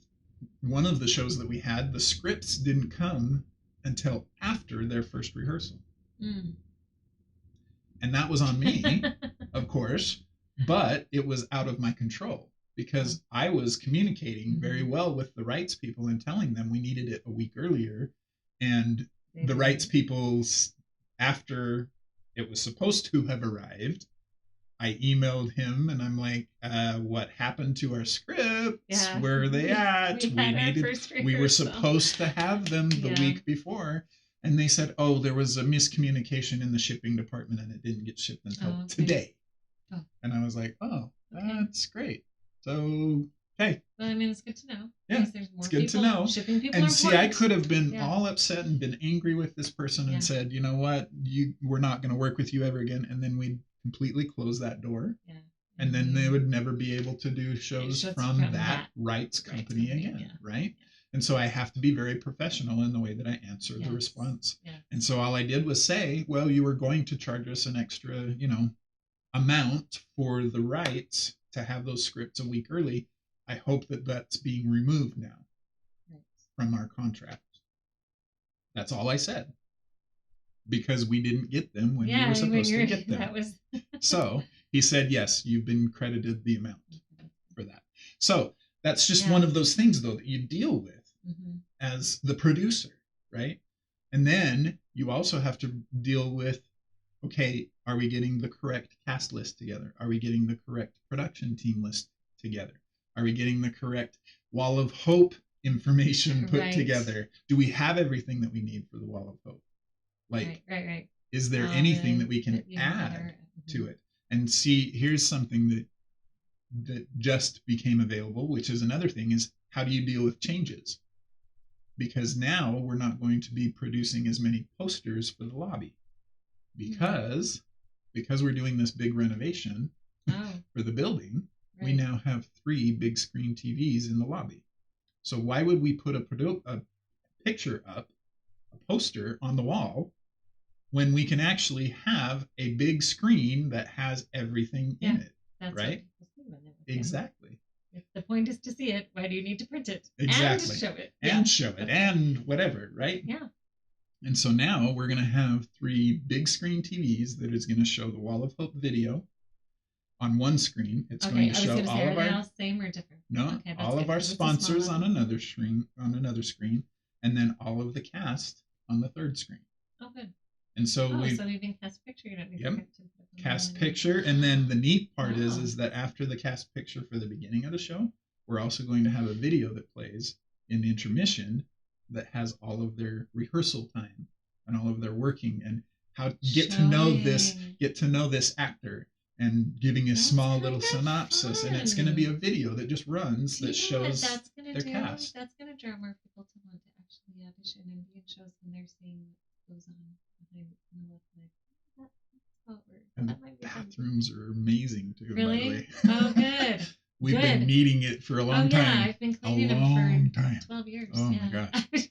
one of the shows that we had, the scripts didn't come until after their first rehearsal. And that was on me, of course, but it was out of my control because I was communicating very well with the rights people and telling them we needed it a week earlier. And the rights people, after it was supposed to have arrived, I emailed him and I'm like, what happened to our scripts? Yeah. Where are they at? We were supposed to have them the week before. And they said, oh, there was a miscommunication in the shipping department and it didn't get shipped until today. Oh. And I was like, oh, that's great. So, hey. Well, I mean, it's good to know. Yeah, there's more it's good to know. Shipping people and are see, important. I could have been all upset and been angry with this person and said, you know what, we're not going to work with you ever again. And then we'd completely close that door. Yeah. And then they would never be able to do shows from that rights company again, right? And so I have to be very professional in the way that I answer the response. Yes. And so all I did was say, well, you were going to charge us an extra, amount for the rights to have those scripts a week early. I hope that that's being removed now from our contract. That's all I said. Because we didn't get them when we were supposed to get them. So he said, yes, you've been credited the amount for that. So that's just one of those things, though, that you deal with as the producer, right? And then you also have to deal with, okay, are we getting the correct cast list together? Are we getting the correct production team list together? Are we getting the correct Wall of Hope information put together? Do we have everything that we need for the Wall of Hope? Like, is there anything that we can add to it? And see, here's something that just became available, which is another thing, is how do you deal with changes? Because now we're not going to be producing as many posters for the lobby because we're doing this big renovation for the building. We now have 3 big screen TVs in the lobby. So why would we put a picture up, a poster on the wall, when we can actually have a big screen that has everything in it, right? Exactly. If the point is to see it, why do you need to print it? Exactly. And show it. And show it and whatever, right? Yeah. And so now we're going to have 3 big screen TVs that is going to show the Wall of Hope video on one screen. It's going to show all of our same or different. No, all of our sponsors on another screen, and then all of the cast on the third screen. Oh, good. And so so even cast picture, you don't need to cast picture. And then the neat part is that after the cast picture for the beginning of the show, we're also going to have a video that plays in intermission that has all of their rehearsal time and all of their working and how to get to know this actor and giving a small little synopsis. Fun. And it's going to be a video that just runs that shows their cast. That's going to draw more people to want to actually audition and be in shows when they're seeing what goes on behind the website. And the bathrooms are amazing too, really? By the way. Oh, good. We've been needing it for a long time. Yeah, I've been cleaning them for 12 years. Oh my gosh.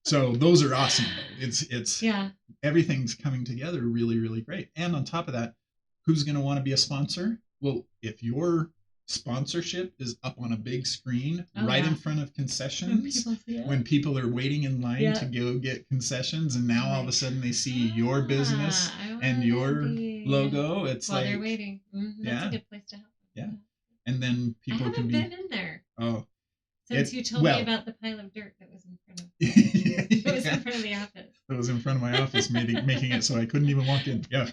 So those are awesome though. It's everything's coming together really, really great. And on top of that, who's going to want to be a sponsor? Well, if your sponsorship is up on a big screen right yeah. in front of concessions when people are waiting in line to go get concessions, and now all of a sudden they see your business and your logo. It's while like they're waiting. That's a good place to help them. Yeah. And then people I haven't been in there. Oh. Since you told me about the pile of dirt that was in front of it was in front of the office. It was in front of my office, making it so I couldn't even walk in. Yeah.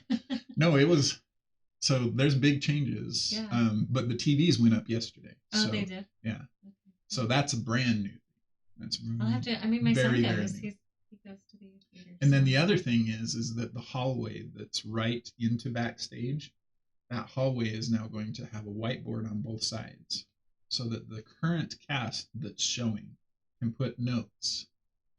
No, it was. So there's big changes. Yeah. But the TVs went up yesterday. Oh, they did? Yeah. Okay. So that's a brand new thing. That's I'll have to, I mean, my son goes. He goes to the theater. And then the other thing is that the hallway that's right into backstage, that hallway is now going to have a whiteboard on both sides so that the current cast that's showing can put notes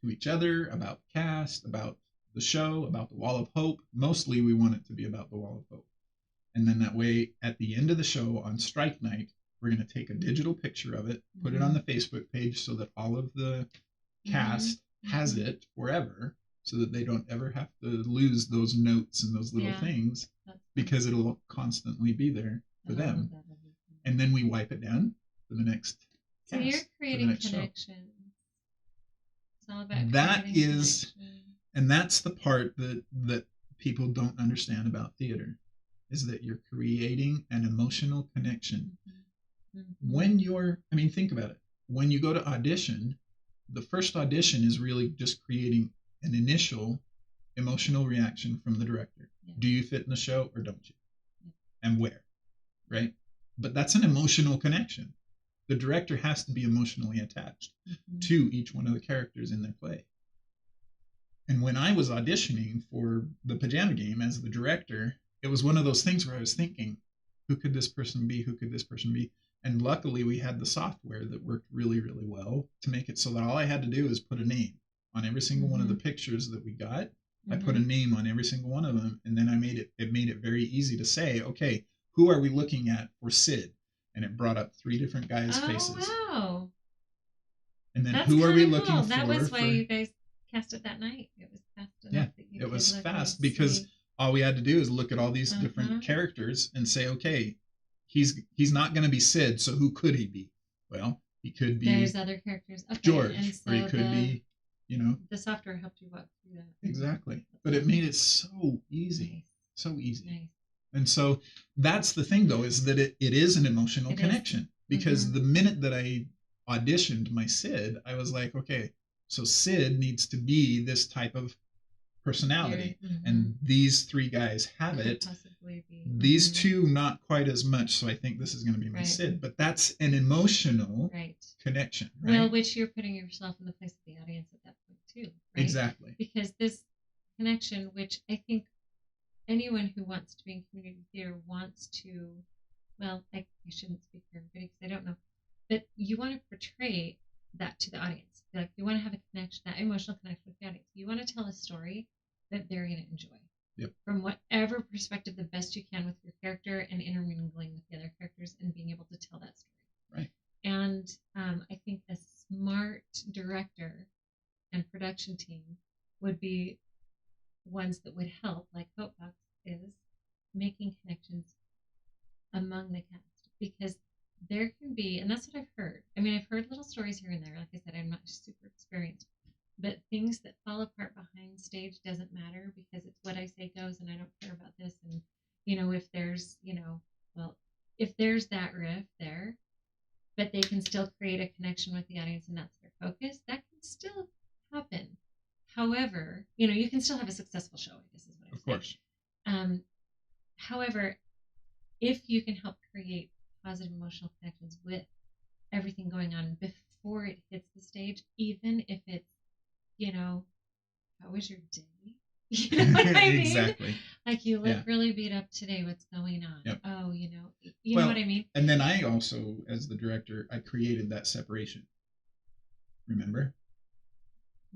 to each other about the cast, about the show, about the Wall of Hope. Mostly we want it to be about the Wall of Hope. And then that way, at the end of the show on strike night, we're going to take a digital picture of it, put it on the Facebook page so that all of the cast has it forever, so that they don't ever have to lose those notes and those little things, because it'll constantly be there for them. And then we wipe it down for the next So you're creating connections. It's all about that is, and that's the part that people don't understand about theater, is that you're creating an emotional connection. When think about it. When you go to audition, the first audition is really just creating an initial emotional reaction from the director. Yeah. Do you fit in the show or don't you? Yeah. And where, right? But that's an emotional connection. The director has to be emotionally attached to each one of the characters in their play. And when I was auditioning for the Pajama Game as the director, it was one of those things where I was thinking, who could this person be? Who could this person be? And luckily we had the software that worked really, really well to make it so that all I had to do is put a name on every single one of the pictures that we got. I put a name on every single one of them, and then it made it very easy to say, okay, who are we looking at for Sid? And it brought up 3 different guys' faces. Oh, wow. And then who are we looking for? That was why you guys cast it that night. It was fast enough that you it was fast because all we had to do is look at all these different characters and say, okay, he's not going to be Sid, so who could he be? Well, he could be. There's other characters. Okay, George, and so or he could be, the software helped you walk through that. Exactly, but it made it so easy, nice. So easy. Nice. And so that's the thing, though, is that it is an emotional connection, because the minute that I auditioned my Sid, I was like, okay, so Sid needs to be this type of personality, and these 3 guys have it. Possibly be. These 2 not quite as much, so I think this is going to be my Sid, but that's an emotional connection, right? Well, which you're putting yourself in the place of the audience at that point too, right? Exactly, because this connection, which I think anyone who wants to be in community theater wants to, well, I shouldn't speak for everybody because I don't know, but you want to portray that to the audience. Like, you want to have a connection, that emotional connection with the audience. You want to tell a story that they're going to enjoy. Yep. From whatever perspective, the best you can with your character, and intermingling with the other characters and being able to tell that story. Right. And I think a smart director and production team would be ones that would help, like Hopebox is, making connections among the cast, because there can be, and that's what I've heard. I mean, I've heard little stories here and there. Like I said, I'm not super experienced, but things that fall apart behind stage doesn't matter, because it's what I say goes, and I don't care about this. And if there's, if there's that riff there, but they can still create a connection with the audience, and that's their focus, that can still happen. However, you can still have a successful show, I guess is what I'm saying. Of course. However, if you can help create positive emotional connections with everything going on before it hits the stage, even if it's, how was your day? You know what I mean? Exactly. Like, you look really beat up today. What's going on? Yep. Oh, you know what I mean? And then I also, as the director, I created that separation. Remember?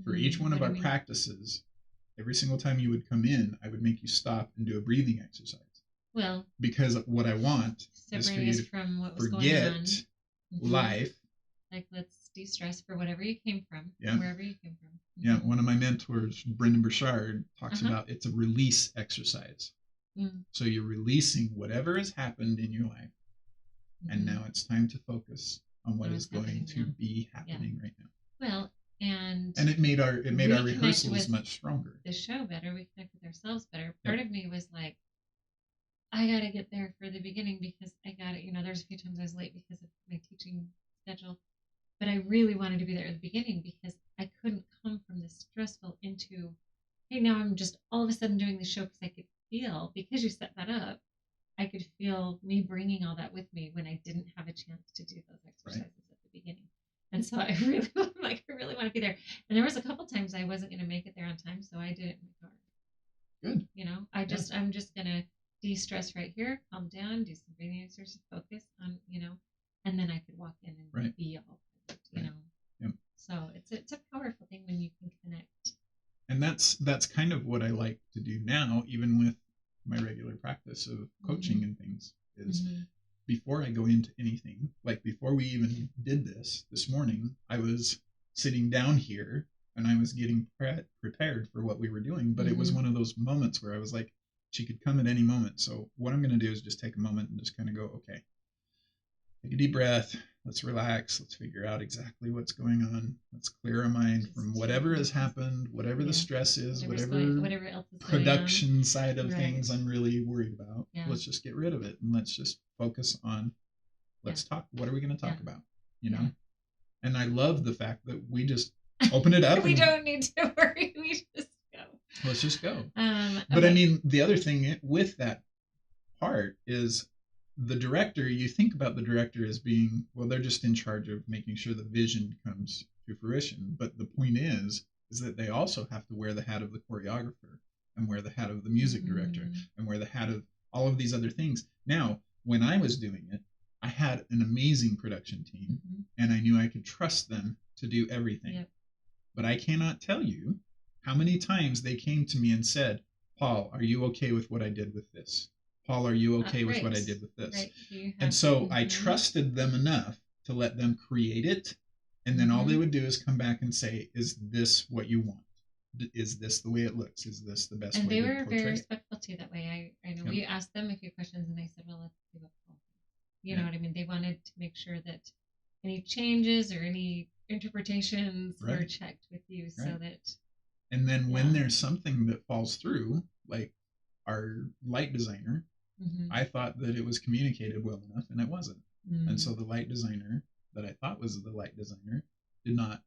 For each one of our practices, every single time you would come in, I would make you stop and do a breathing exercise. Well, because what I want is for you to forget life. Like, let's de-stress for whatever you came from, wherever you came from. Yeah, one of my mentors, Brendan Burchard, talks about it's a release exercise. So you're releasing whatever has happened in your life, and now it's time to focus on what is going to now. be happening right now. Well, and it made our rehearsals much stronger. The show better. We connect with ourselves better. Part of me was like, I got to get there for the beginning because I got it. There's a few times I was late because of my teaching schedule, but I really wanted to be there at the beginning because I couldn't come from this stressful into, hey, now I'm just all of a sudden doing the show because I could feel, because you set that up, I could feel me bringing all that with me when I didn't have a chance to do those exercises at the beginning. And so I really want to be there. And there was a couple times I wasn't going to make it there on time, so I did it in my car. Good. I'm just going to de-stress right here, calm down, do some breathing exercises, focus on, and then I could walk in and be all present, Yep. So it's a powerful thing when you can connect. And that's kind of what I like to do now, even with my regular practice of coaching and things, is before I go into anything, like before we even did this morning, I was sitting down here and I was getting prepared for what we were doing, but it was one of those moments where I was like, she could come at any moment. So what I'm going to do is just take a moment and just kind of go, okay, take a deep breath. Let's relax. Let's figure out exactly what's going on. Let's clear our mind from whatever has happened, whatever the stress is, whatever else is production side of things I'm really worried about. Yeah. Let's just get rid of it and let's just focus on, let's talk. What are we going to talk about? And I love the fact that we just open it up. We don't need to worry. We just go. Let's just go. But I mean, the other thing with that part is, the director, you think about the director as being, well, they're just in charge of making sure the vision comes to fruition. But the point is that they also have to wear the hat of the choreographer and wear the hat of the music director and wear the hat of all of these other things. Now, when I was doing it, I had an amazing production team and I knew I could trust them to do everything. Yep. But I cannot tell you how many times they came to me and said, Paul, are you okay with what I did with this? Paul, are you okay with what I did with this? Right. And so I trusted them enough to let them create it. And then all they would do is come back and say, is this what you want? Is this the way it looks? Is this the best way to portray? And they were very respectful too that way. I know we asked them a few questions and they said, well, let's see what Paul thinks. You know what I mean? They wanted to make sure that any changes or any interpretations were checked with you so that. And then when there's something that falls through, like our light designer, I thought that it was communicated well enough, and it wasn't. And so the light designer that I thought was the light designer did not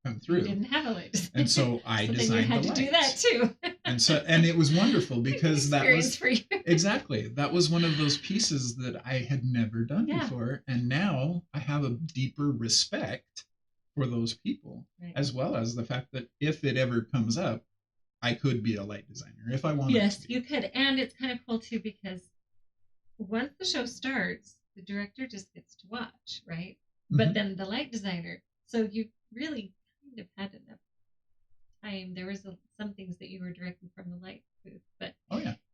come through. You didn't have a light designer. And so I designed the lights. You had to do that too. and it was wonderful because that was for you. Exactly. That was one of those pieces that I had never done before, and now I have a deeper respect for those people, as well as the fact that if it ever comes up, I could be a light designer if I wanted to. Yes, you could. And it's kind of cool too because once the show starts, the director just gets to watch, right? But then the light designer. So you really kind of had enough time. There was some things that you were directing from the light booth, but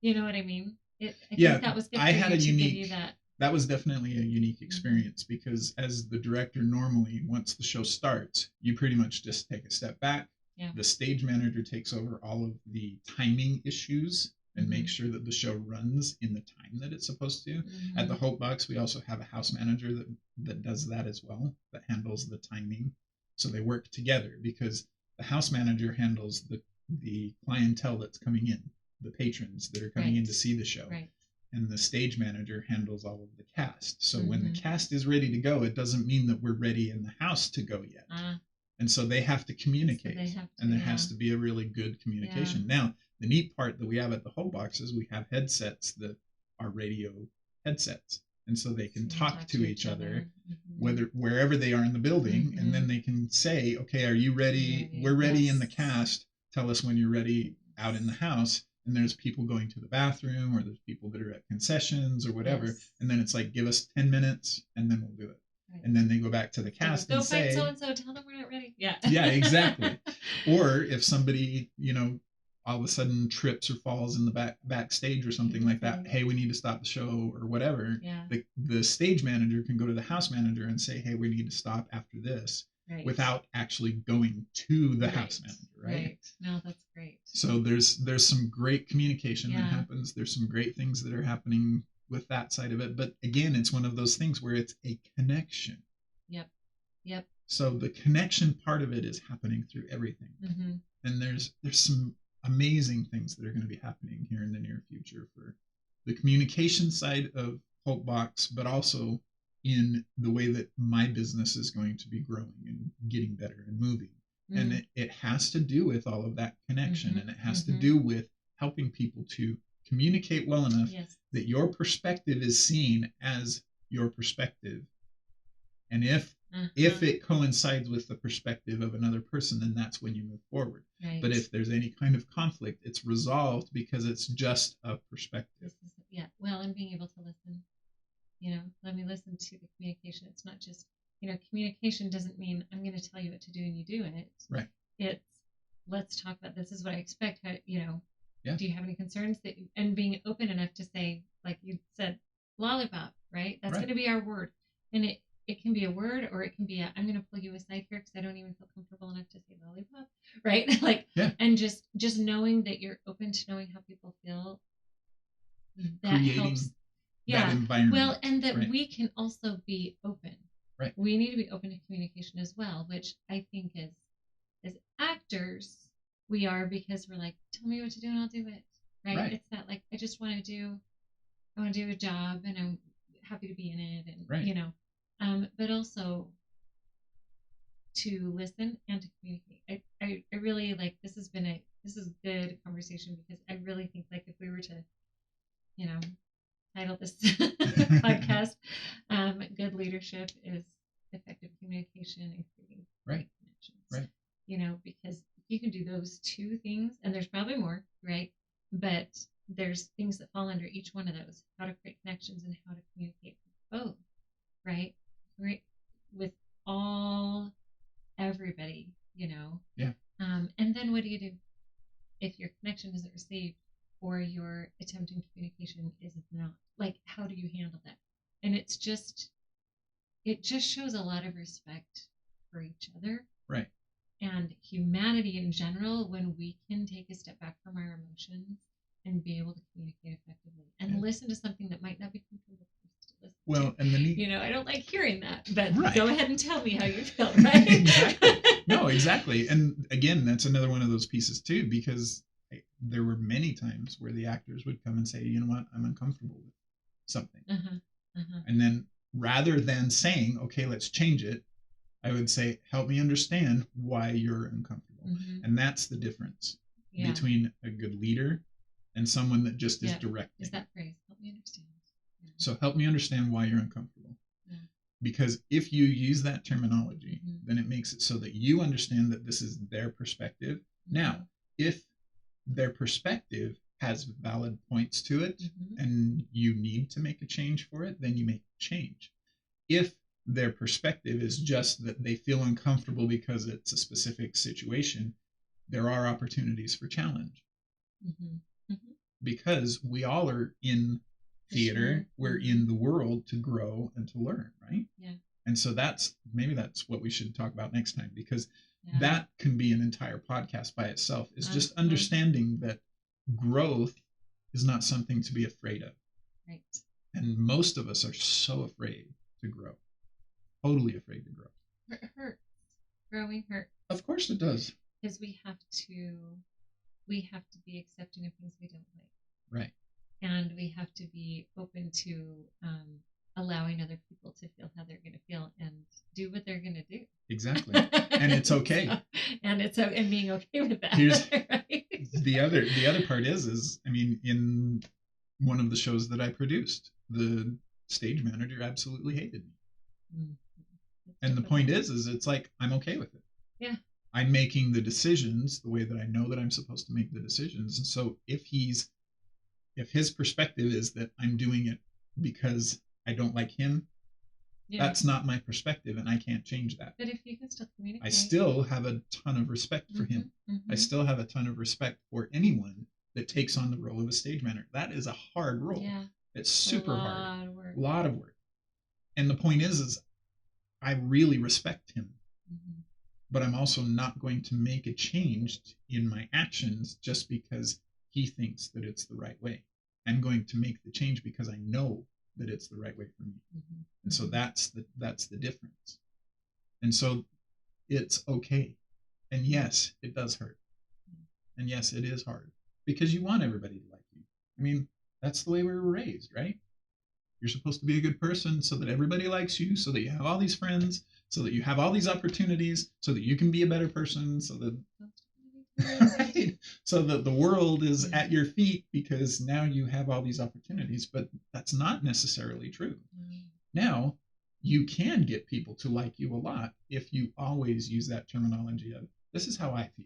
you know what I mean? I think that was good for you to give you that. That was definitely a unique experience because as the director normally, once the show starts, you pretty much just take a step back. Yeah. The stage manager takes over all of the timing issues and makes sure that the show runs in the time that it's supposed to. At the Hope Box, we also have a house manager that does that as well, that handles the timing. So they work together because the house manager handles the clientele that's coming in, the patrons that are coming in to see the show. Right. And the stage manager handles all of the cast. So when the cast is ready to go, it doesn't mean that we're ready in the house to go yet. And so they have to communicate, and there has to be a really good communication. Yeah. Now, the neat part that we have at the whole box is we have headsets that are radio headsets, and so they can talk to each other, wherever they are in the building, and then they can say, "Okay, are you ready? We're ready in the cast. Tell us when you're ready out in the house." And there's people going to the bathroom, or there's people that are at concessions or whatever, and then it's like, "Give us 10 minutes, and then we'll do it." And then they go back to the cast and say, "Go find so and so. Tell them we're not ready." Yeah. Yeah, exactly. Or if somebody, all of a sudden trips or falls in the backstage or something like that, hey, we need to stop the show or whatever. Yeah. The stage manager can go to the house manager and say, hey, we need to stop after this, without actually going to the house manager. Right. No, that's great. So there's some great communication that happens. There's some great things that are happening with that side of it. But again, it's one of those things where it's a connection. Yep. Yep. So the connection part of it is happening through everything. Mm-hmm. And there's some amazing things that are going to be happening here in the near future for the communication side of Hulkbox, but also in the way that my business is going to be growing and getting better and moving. Mm-hmm. And it has to do with all of that connection, mm-hmm. and it has mm-hmm. to do with helping people to communicate well enough yes. that your perspective is seen as your perspective. And if it coincides with the perspective of another person, then that's when you move forward. Right. But if there's any kind of conflict, it's resolved because it's just a perspective. Well, and being able to listen. Let me listen to the communication. It's not just, communication doesn't mean I'm going to tell you what to do and you do it. Right. It's let's talk about this is what I expect. How, do you have any concerns and being open enough to say, like you said, lollipop, right? That's going to be our word. And it can be a word, or it can be I'm going to pull you aside here because I don't even feel comfortable enough to say lollipop, right? And just knowing that you're open to knowing how people feel, that creating helps. That environment. Well, and that we can also be open. Right. We need to be open to communication as well, which I think as actors we are, because we're like, tell me what to do and I'll do it. Right? It's that like I want to do a job and I'm happy to be in it, and but also to listen and to communicate. I really like this is good conversation, because I really think like if we were to title this podcast, good leadership is effective communication and creating connections. Right. Because you can do those two things, and there's probably more, right? But there's things that fall under each one of those: how to create connections and how to communicate with both, right? With everybody, Yeah. And then what do you do if your connection isn't received, or your attempt in communication is not? Like, how do you handle that? And it just shows a lot of respect for each other. Right. And humanity in general, when we can take a step back from our emotions and be able to communicate effectively and listen to something that might not be comfortable for us to listen to. And the I don't like hearing that, but go ahead and tell me how you feel, right? Exactly. No, exactly. And again, that's another one of those pieces too, because there were many times where the actors would come and say, you know what, I'm uncomfortable with something. And then rather than saying, okay, let's change it, I would say, help me understand why you're uncomfortable. And that's the difference between a good leader and someone that just is directing. Is that phrase, help me understand. So help me understand why you're uncomfortable. Because if you use that terminology, then it makes it so that you understand that this is their perspective. Now, if their perspective has valid points to it and you need to make a change for it, then you make a change. If their perspective is just that they feel uncomfortable because it's a specific situation, there are opportunities for challenge. Because we all are in theater, we're in the world to grow and to learn, right? Yeah. And so that's what we should talk about next time, because that can be an entire podcast by itself, is just understanding that growth is not something to be afraid of. Right. And most of us are so afraid to grow. Totally afraid to grow. It hurts. Growing hurts. Of course it does. Because we have to be accepting of things we don't like. Right. And we have to be open to allowing other people to feel how they're going to feel and do what they're going to do. Exactly. And it's okay. And being okay with that. Here's right? the other part is I mean, in one of the shows that I produced, the stage manager absolutely hated me. And the point is it's like, I'm okay with it. Yeah. I'm making the decisions the way that I know that I'm supposed to make the decisions. And so if his perspective is that I'm doing it because I don't like him, that's not my perspective, and I can't change that. But if you can still communicate. I still have a ton of respect for him. I still have a ton of respect for anyone that takes on the role of a stage manager. That is a hard role. Yeah. It's super hard. A lot of work. And the point is I really respect him. But I'm also not going to make a change in my actions just because he thinks that it's the right way. I'm going to make the change because I know that it's the right way for me. Mm-hmm. And so that's the difference. And so it's okay. And yes, it does hurt. And yes, it is hard because you want everybody to like you. I mean, that's the way we were raised, right? You're supposed to be a good person so that everybody likes you, so that you have all these friends, so that you have all these opportunities, so that you can be a better person, so that right? So that the world is at your feet because now you have all these opportunities, but that's not necessarily true. Now, you can get people to like you a lot if you always use that terminology of, this is how I feel.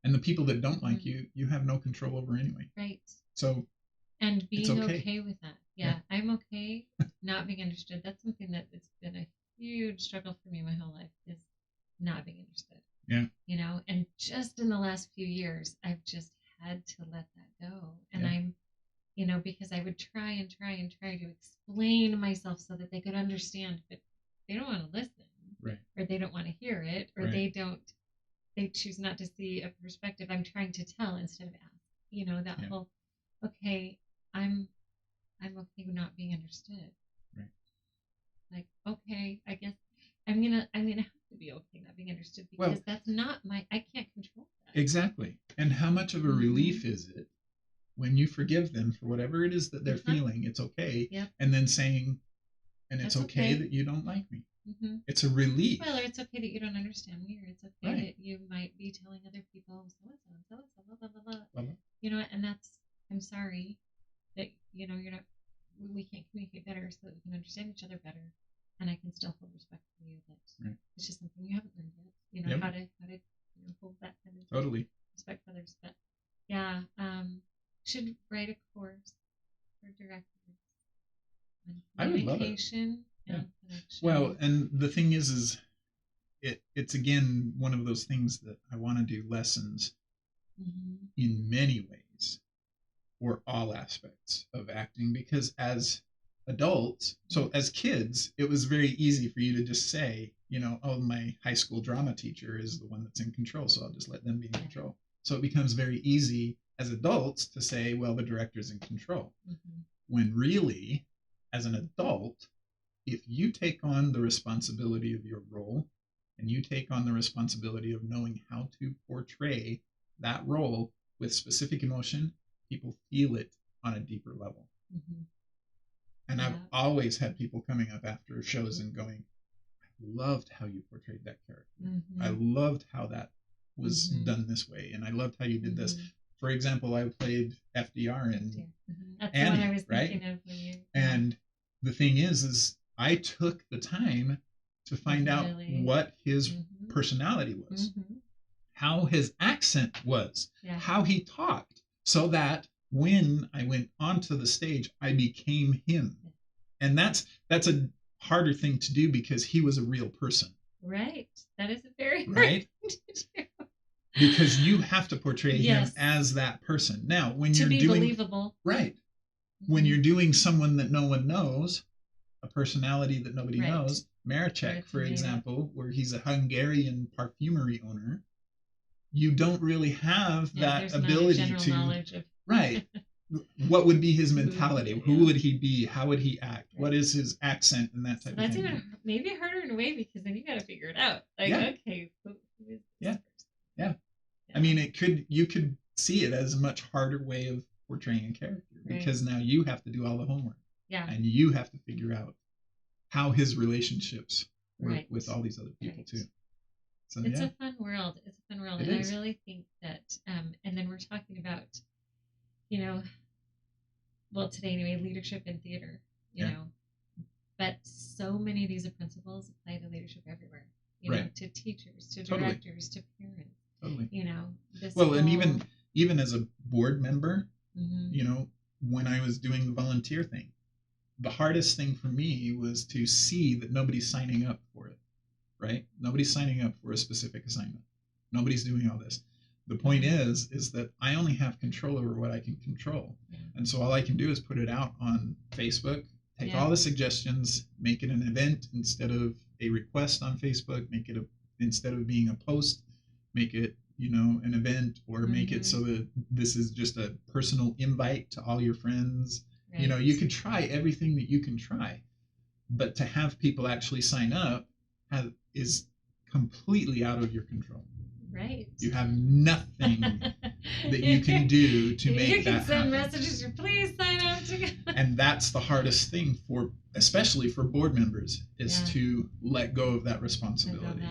And the people that don't like you, you have no control over anyway. Right. So, and being okay with that. Yeah, I'm okay not being understood. That's something that it's been a huge struggle for me my whole life, is not being understood. Yeah. You know, and just in the last few years, I've just had to let that go. And I'm, you know, because I would try to explain myself so that they could understand, but they don't want to listen. Right. Or they don't want to hear it, or they choose not to see a perspective. I'm trying to tell instead of ask. You know, that whole, okay, I'm okay with not being understood. Right. Like, okay, I guess I'm gonna have to be okay not being understood, because that's not I can't control that. Exactly. And how much of a relief is it when you forgive them for whatever it is that they're feeling? It's okay. Yep. And then saying, and it's okay that you don't like me. Mm-hmm. It's a relief. Well, or it's okay that you don't understand me, or it's okay that you might be telling other people so and so, blah blah blah blah. You know, and that's, I'm sorry that, you know, you're not, we can't communicate better so that we can understand each other better, and I can still hold respect for you. That it's just something you haven't learned yet. You know, how to you know, hold that kind of respect for others. But yeah, should write a course for directors on communication. I would love it. Well, and the thing is it's again one of those things that I want to do lessons in many ways for all aspects of acting, because as adults, so as kids, it was very easy for you to just say, you know, oh, my high school drama teacher is the one that's in control, so I'll just let them be in control. So it becomes very easy as adults to say, well, the director's in control. When really, as an adult, if you take on the responsibility of your role and you take on the responsibility of knowing how to portray that role with specific emotion, people feel it on a deeper level. And I've always had people coming up after shows and going, I loved how you portrayed that character. I loved how that was done this way. And I loved how you did this. For example, I played FDR in That's Annie, the one I was thinking of when you. And the thing is I took the time to find out what his personality was, how his accent was, how he talked, so that when I went onto the stage, I became him. And that's a harder thing to do because he was a real person. Right. That is a very hard thing to do. Because you have to portray him as that person. Now, when you're doing believable. Right. When you're doing someone that no one knows, a personality that nobody knows, Maracek, for example, where he's a Hungarian perfumery owner, you don't really have that ability to knowledge of what would be his mentality? Who would he be? How would he act? What is his accent and that type of thing? That's even maybe harder in a way, because then you got to figure it out. Like, okay, who is this person? I mean, you could see it as a much harder way of portraying a character, because now you have to do all the homework. And you have to figure out how his relationships work with all these other people too. So it's a fun world. It's a fun world. And I really think that, and then we're talking about, you know, well, today anyway, leadership in theater, you know, but so many of these principles apply to leadership everywhere, you know, to teachers, to directors, to parents, you know. And even as a board member, you know, when I was doing the volunteer thing, the hardest thing for me was to see that nobody's signing up for it, right? Nobody's signing up for a specific assignment. Nobody's doing all this. The point is that I only have control over what I can control. And so all I can do is put it out on Facebook, take all the suggestions, make it an event instead of a request on Facebook, make it instead of being a post, make it an event, or make it so that this is just a personal invite to all your friends. Right. You could try everything that you can try, but to have people actually sign up is completely out of your control. Right. You have nothing that you can do to make that happen. You can send messages, please sign up to go. And that's the hardest thing especially for board members, is to let go of that responsibility.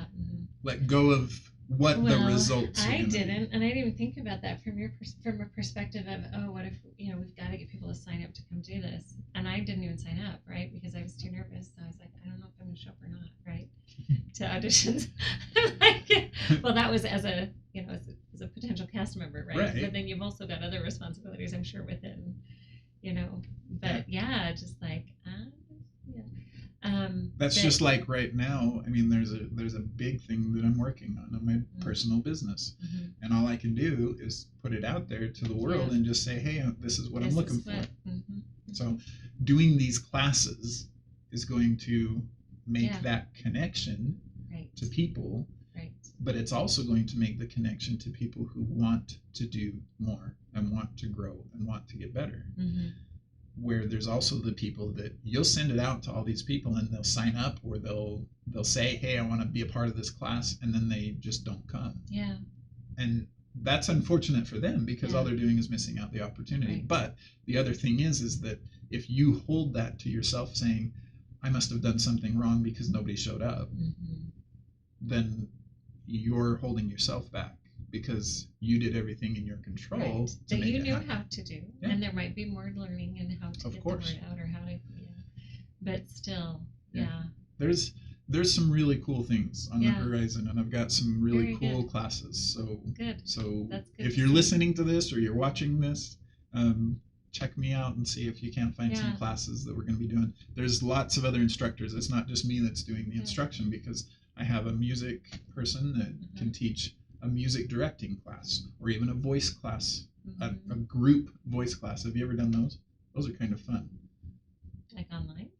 Let go of what the results are. I didn't, and I didn't even think about that from a perspective of, what if we've got to get people to sign up to come do this, and I didn't even sign up, right, because I was too nervous. So I was like, I don't know if I'm going to show up or not, right, to auditions. Well, that was as a as a potential cast member, right? But then you've also got other responsibilities, I'm sure, within, but just like that's just like right now. I mean, there's a big thing that I'm working on my personal business, and all I can do is put it out there to the world and just say, hey, this is what I'm looking for. So doing these classes is going to make that connection to people, but it's also going to make the connection to people who want to do more and want to grow and want to get better. Where there's also the people that you'll send it out to all these people, and they'll sign up, or they'll say, hey, I want to be a part of this class, and then they just don't come. Yeah. And that's unfortunate for them, because all they're doing is missing out the opportunity. Right. But the other thing is that if you hold that to yourself, saying, I must have done something wrong because nobody showed up, then you're holding yourself back, because you did everything in your control that you knew how to do. And there might be more learning and how to get the word out, or how to, but still, There's some really cool things on the horizon, and I've got some really cool classes. So good. So that's good. If you're listening to this or you're watching this, check me out and see if you can't find some classes that we're going to be doing. There's lots of other instructors. It's not just me that's doing the instruction, because I have a music person that can teach a music directing class, or even a voice class, a group voice class. Have you ever done those? Those are kind of fun. Like online?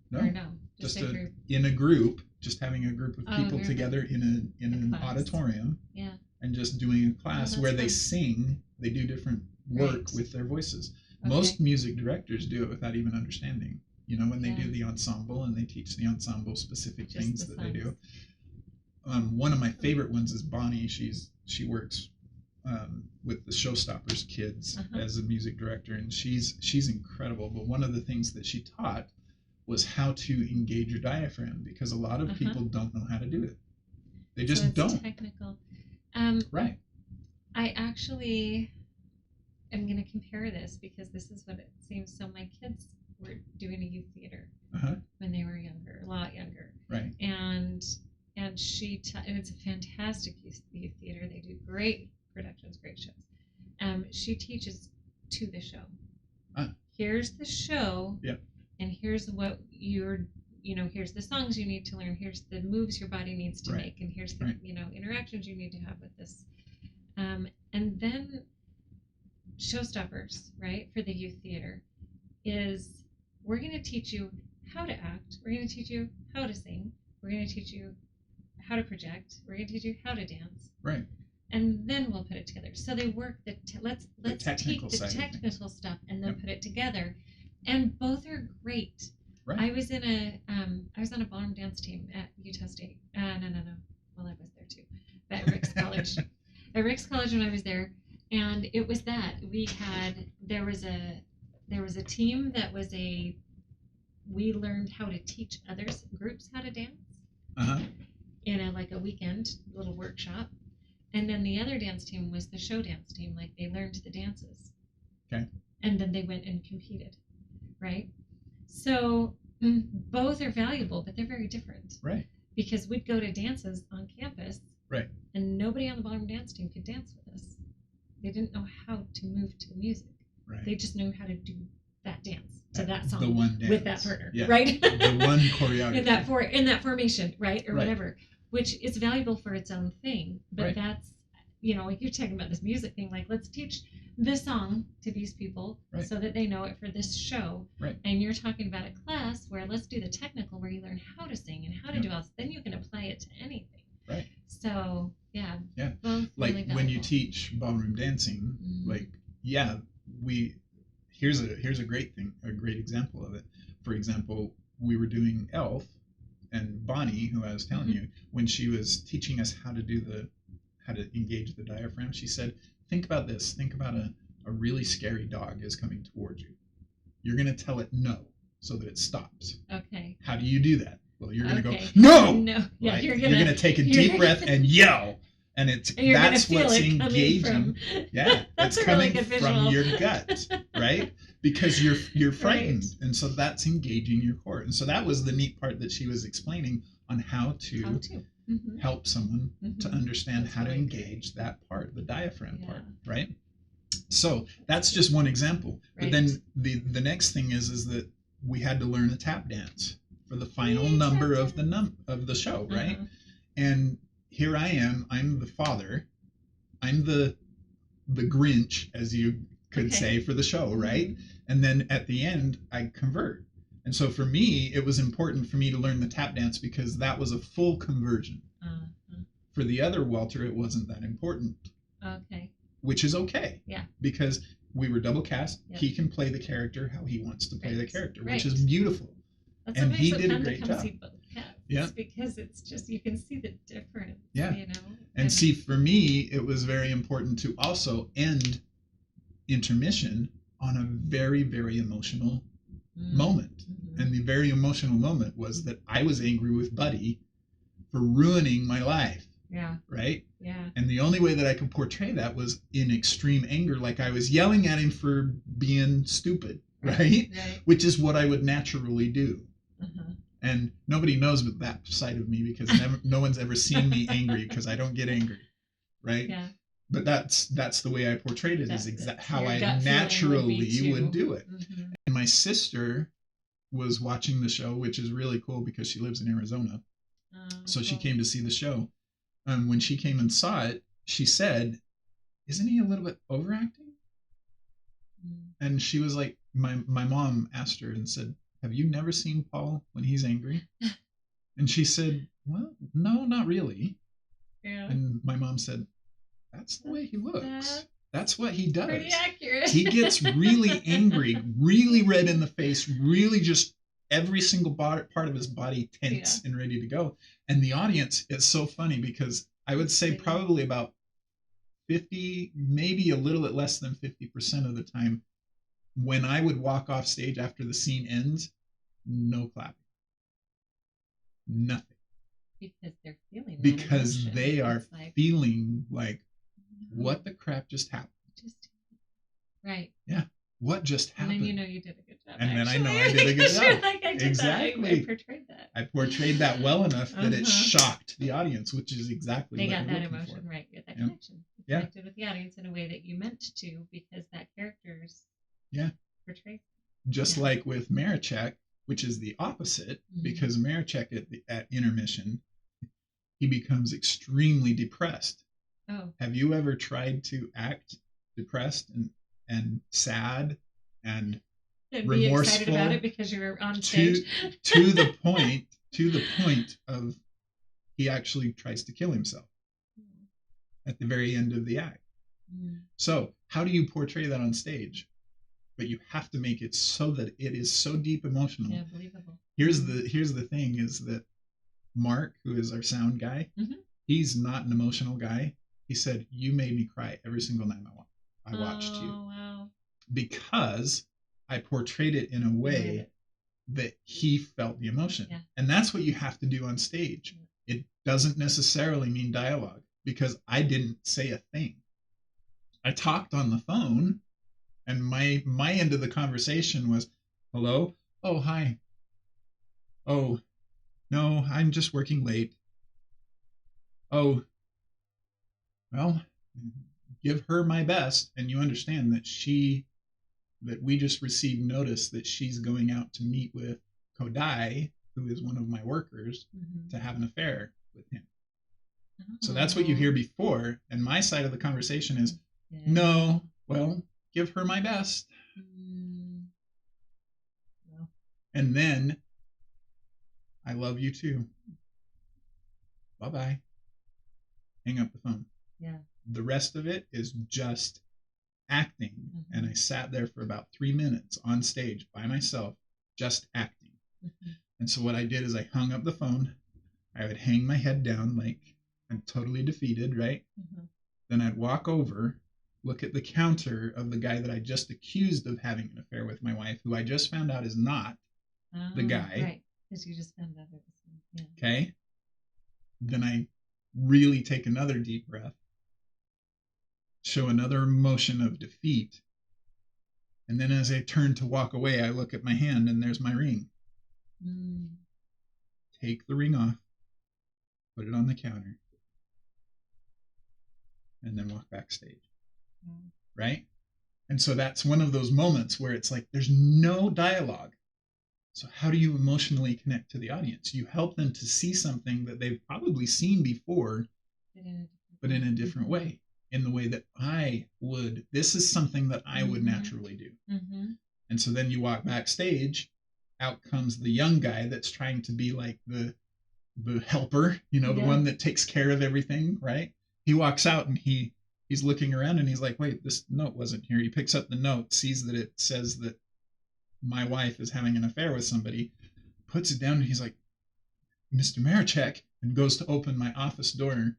No. Or no? Just in a group, just having a group of people together in an auditorium. Yeah. And just doing a class where they sing. They do different work with their voices. Okay. Most music directors do it without even understanding. When they do the ensemble, and they teach the ensemble specific things that they do. One of my favorite ones is Bonnie. She works with the Showstoppers kids as a music director, and she's incredible. But one of the things that she taught was how to engage your diaphragm, because a lot of people don't know how to do it. They just don't. Technical. Right. I actually am going to compare this, because this is what it seems. So my kids were doing a youth theater when they were younger, a lot younger. Right. And she and it's a fantastic youth theater. They do great productions, great shows. She teaches to the show. Here's the show. Yep. And here's what here's the songs you need to learn. Here's the moves your body needs to make, and here's the interactions you need to have with this. And then Showstoppers, right, for the youth theater, is we're going to teach you how to act. We're going to teach you how to sing. We're going to teach you how to project. We're going to teach you how to dance. Right. And then we'll put it together. So they work let's take the technical stuff and then put it together. And both are great. Right. I was on a ballroom dance team at Utah State. No. Well, I was there too. But at Rick's College. At Rick's College when I was there, and it was that there was a team that was we learned how to teach others groups how to dance. In a weekend little workshop. And then the other dance team was the show dance team. Like, they learned the dances. Okay. And then they went and competed. Right? So both are valuable, but they're very different. Right. Because we'd go to dances on campus. Right. And nobody on the ballroom dance team could dance with us. They didn't know how to move to the music. Right. They just knew how to do that dance to that song. The one dance. With that partner. Yeah. Right? The one choreography. In that formation, right? Or whatever. Which is valuable for its own thing. But that's, like you're talking about this music thing, like, let's teach this song to these people so that they know it for this show. Right. And you're talking about a class where let's do the technical, where you learn how to sing and how to do all this. Then you can apply it to anything. Right. So yeah, Yeah. both Like really when you valuable. teach ballroom dancing, like yeah, we here's a great thing, a great example of it. For example, we were doing Elf, and Bonnie, who I was telling you, when she was teaching us how to engage the diaphragm, she said, think about this. Think about a really scary dog is coming towards you. You're going to tell it no so that it stops. Okay. How do you do that? Well, you're going to go, Okay. no! No. Yeah, right? you're going to take a deep breath and yell. And you're that's feel what's it engaging. From, yeah, that's it's a really coming good from visual. your gut, right? Because you're frightened, Right. and so that's engaging your core. And so that was the neat part that she was explaining on how to help someone to understand that's how really to engage great. That part, the diaphragm part, right? So that's just one example. Right. But then the next thing is that we had to learn a tap dance for the final number of the show, right? And here I am. I'm the father. I'm the Grinch, as you could say, for the show, right? And then at the end, I convert. And so for me, it was important for me to learn the tap dance because that was a full conversion. For the other Walter, it wasn't that important. Okay. Which is okay. Yeah. Because we were double cast. Yep. He can play the character how he wants to play the character, which is beautiful. That's and he did a great job. Yeah. Because it's just, you can see the difference. Yeah. You know? And see, for me, it was very important to also end intermission on a very, very emotional moment. And the very emotional moment was that I was angry with Buddy for ruining my life. Yeah. Right? Yeah. And the only way that I could portray that was in extreme anger, like I was yelling at him for being stupid, right? Which is what I would naturally do. And nobody knows that side of me because no one's ever seen me angry because I don't get angry, right? Yeah. But that's the way I portrayed it, is how I naturally would do it. And my sister was watching the show, which is really cool because she lives in Arizona. So she came to see the show. When she came and saw it, she said, "Isn't he a little bit overacting?" And she was like, my mom asked her and said, "Have you never seen Paul when he's angry?" And she said, "Well, no, not really." Yeah. And my mom said, "That's the way he looks. That's what he does. Pretty accurate." He gets really angry, really red in the face, really just every single part of his body tense and ready to go. And the audience, it's so funny because I would say probably about 50, maybe a little bit less than 50% of the time, when I would walk off stage after the scene ends, no clapping. Nothing. Because they're feeling that because emotion. They are feeling like, what the crap just happened? Right. Yeah. What just happened? And then you know you did a good job. And then I know I did a good job. Like, I did exactly. That. I portrayed that. I portrayed that well enough that it shocked the audience, which is exactly what you're looking for. They got that emotion right. You got that connection. You connected with the audience in a way that you meant to because that character's portrayed. Just like with Marichek, which is the opposite, because Marichek at intermission, he becomes extremely depressed. Oh. Have you ever tried to act depressed and sad and remorseful? Be excited about it because you're on stage. to the point of he actually tries to kill himself at the very end of the act. So how do you portray that on stage? But you have to make it so that it is so deep emotional. Yeah, believable. Here's the thing is that Mark, who is our sound guy, he's not an emotional guy. He said, "You made me cry every single night I watched you." Wow. Because I portrayed it in a way that he felt the emotion. Yeah. And that's what you have to do on stage. Yeah. It doesn't necessarily mean dialogue because I didn't say a thing. I talked on the phone. And my end of the conversation was, "Hello? Oh, hi. Oh, no, I'm just working late. Oh, well, give her my best." And you understand that we just received notice that she's going out to meet with Kodai, who is one of my workers, to have an affair with him. Oh. So that's what you hear before. And my side of the conversation is, no, well, give her my best. Well. And then, I love you too. Bye-bye. hang up the phone. Yeah. The rest of it is just acting. Mm-hmm. And I sat there for about 3 minutes on stage by myself, just acting. Mm-hmm. And so what I did is I hung up the phone. I would hang my head down like I'm totally defeated, right? Mm-hmm. Then I'd walk over, look at the counter of the guy that I just accused of having an affair with my wife, who I just found out is not the guy. Right, because you just found out it was him. Yeah. Okay. Then I really take another deep breath, show another emotion of defeat. And then as I turn to walk away, I look at my hand and there's my ring. Take the ring off, put it on the counter, and then walk backstage. Right? And so that's one of those moments where it's like there's no dialogue. So how do you emotionally connect to the audience? You help them to see something that they've probably seen before, but in a different way, in the way that I would. This is something that I would naturally do. Mm-hmm. And so then you walk backstage, out comes the young guy that's trying to be like the helper, the one that takes care of everything, right? He walks out and he's looking around and he's like, wait, this note wasn't here. He picks up the note, sees that it says that my wife is having an affair with somebody, puts it down, and he's like, Mr. Marichek, and goes to open my office door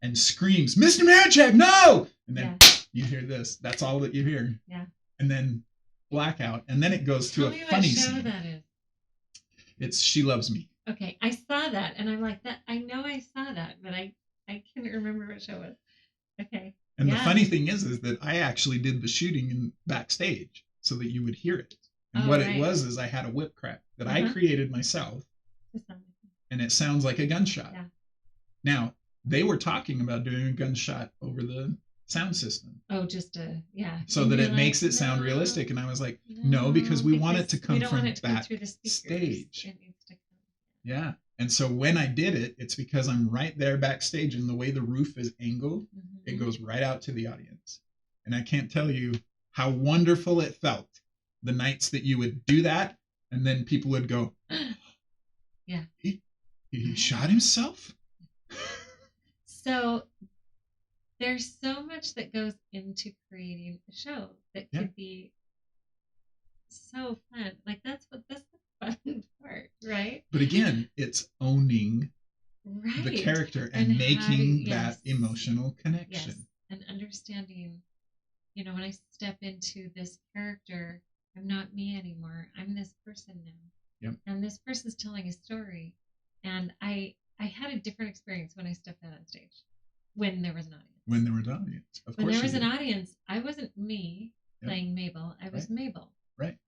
and screams, Mr. Marichek, no! And then you hear this. That's all that you hear. Yeah. And then blackout. And then it goes to a funny scene. Tell me what show that is. It's She Loves Me. Okay, I saw that, and I'm like, that. I know I saw that, but I couldn't remember what show it was. Okay. And the funny thing is that I actually did the shooting in backstage so that you would hear it. And what it was is I had a whip crack that I created myself, and it sounds like a gunshot. Yeah. Now, they were talking about doing a gunshot over the sound system. Oh, just so that it makes it sound realistic. And I was like, no, because we want it to come from backstage. Yeah. And so when I did it, it's because I'm right there backstage, and the way the roof is angled, it goes right out to the audience. And I can't tell you how wonderful it felt the nights that you would do that, and then people would go, yeah, he shot himself? So there's so much that goes into creating a show that could be so fun. Like that's the fun part, right? But again, it's owning the character and making that emotional connection. Yes. And understanding, when I step into this character, I'm not me anymore. I'm this person now. Yep. And this person's telling a story. And I had a different experience when I stepped out on stage. When there was an audience. When there was an audience. Of course. When there was an audience, I wasn't me playing Mabel. I was Mabel. Right.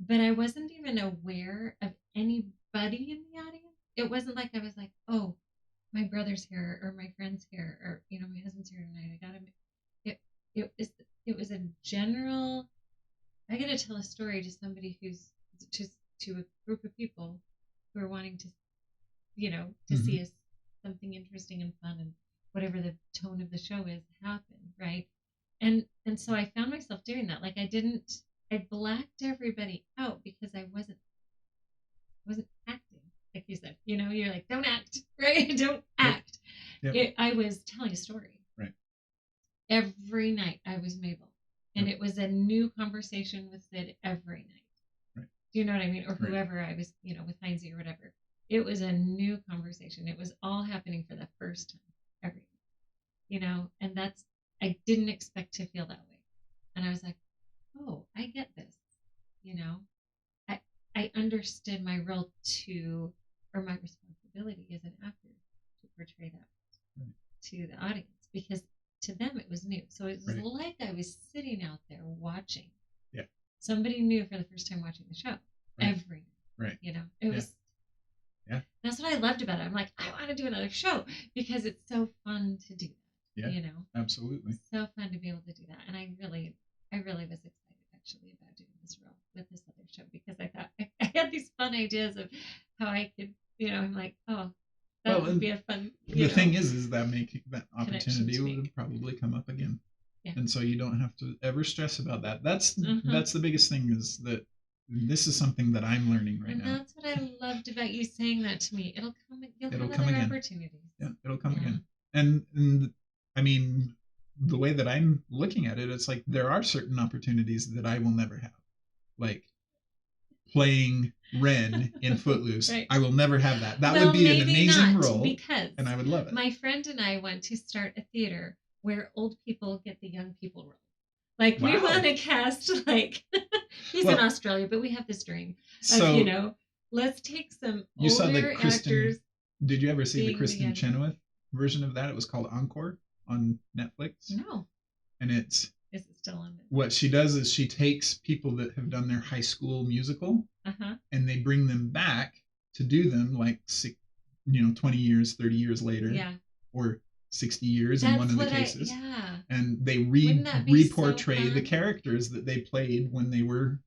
But I wasn't even aware of anybody in the audience. It wasn't like I was like, oh, my brother's here, or my friend's here, or my husband's here tonight. I got him. It was a general. I got to tell a story to somebody who's to a group of people who are wanting to, to see us something interesting and fun, and whatever the tone of the show is happen, right? And so I found myself doing that. Like I blacked everybody out because I wasn't acting, like you said. You're like, don't act, right? Don't act. Yep. I was telling a story. Right. Every night I was Mabel. And it was a new conversation with Sid every night. Right. Do you know what I mean? Or whoever I was, with Heinzie or whatever. It was a new conversation. It was all happening for the first time every night. And I didn't expect to feel that way. And I was like, oh, I get this. I understood my role or my responsibility as an actor to portray that to the audience, because to them it was new. So it was like I was sitting out there watching somebody new for the first time watching the show every night. Right. It was that's what I loved about it. I'm like, I want to do another show because it's so fun to do that. Yeah. Absolutely. It's so fun to be able to do that. And I really was excited actually about doing this role with this other show, because I thought I had these fun ideas of how I could, I'm like, oh, that would be a fun. The thing is that making that opportunity would probably come up again. Yeah. And so you don't have to ever stress about that. That's the biggest thing, is that this is something that I'm learning right now. And that's what I loved about you saying that to me. It'll come. You'll have come other again. Opportunities. Yeah, it'll come again. And I mean, the way that I'm looking at it, it's like there are certain opportunities that I will never have. Like playing Ren in Footloose. Right. I will never have that. That would be an amazing role. Because and I would love it. My friend and I want to start a theater where old people get the young people role. Like, we want to cast, like, he's in Australia, but we have this dream of, let's take some older actors. Did you ever see the Kristen Chenoweth version of that? It was called Encore on Netflix. No. And is it still on Netflix? What she does is she takes people that have done their high school musical and they bring them back to do them like 20 years, 30 years later. Yeah. Or 60 years in one of the cases. And they re-portray the characters that they played when they were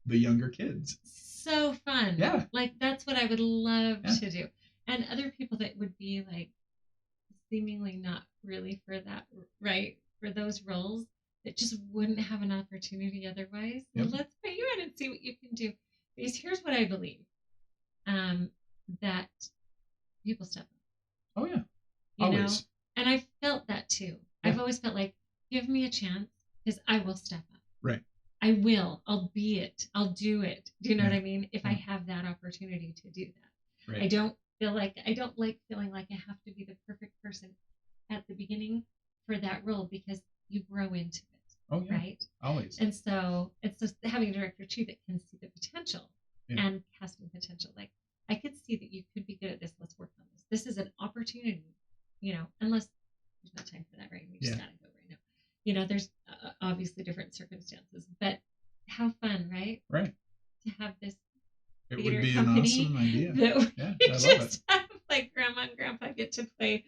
the younger kids. So fun. Yeah. Like, that's what I would love to do. And other people that would be like seemingly not really for that, right? For those roles that just wouldn't have an opportunity otherwise. Well, let's put you in and see what you can do. Because here's what I believe. That people step up. Oh yeah. You know? And I felt that too. Yeah. I've always felt like, give me a chance because I will step up. Right. I will. I'll be it. I'll do it. Do you know what I mean? If I have that opportunity to do that. Right. I don't like feeling like I have to be the perfect person at the beginning for that role because you grow into it. Oh yeah. Right? Always. And so it's just having a director too that can see the potential and casting potential. Like, I could see that you could be good at this. Let's work on this. This is an opportunity. Unless there's no time for that, right? We just gotta go right now. There's obviously different circumstances, but how fun, right? Right. To have this it would be an awesome idea. That I love it. Have, like, Grandma and Grandpa get to play,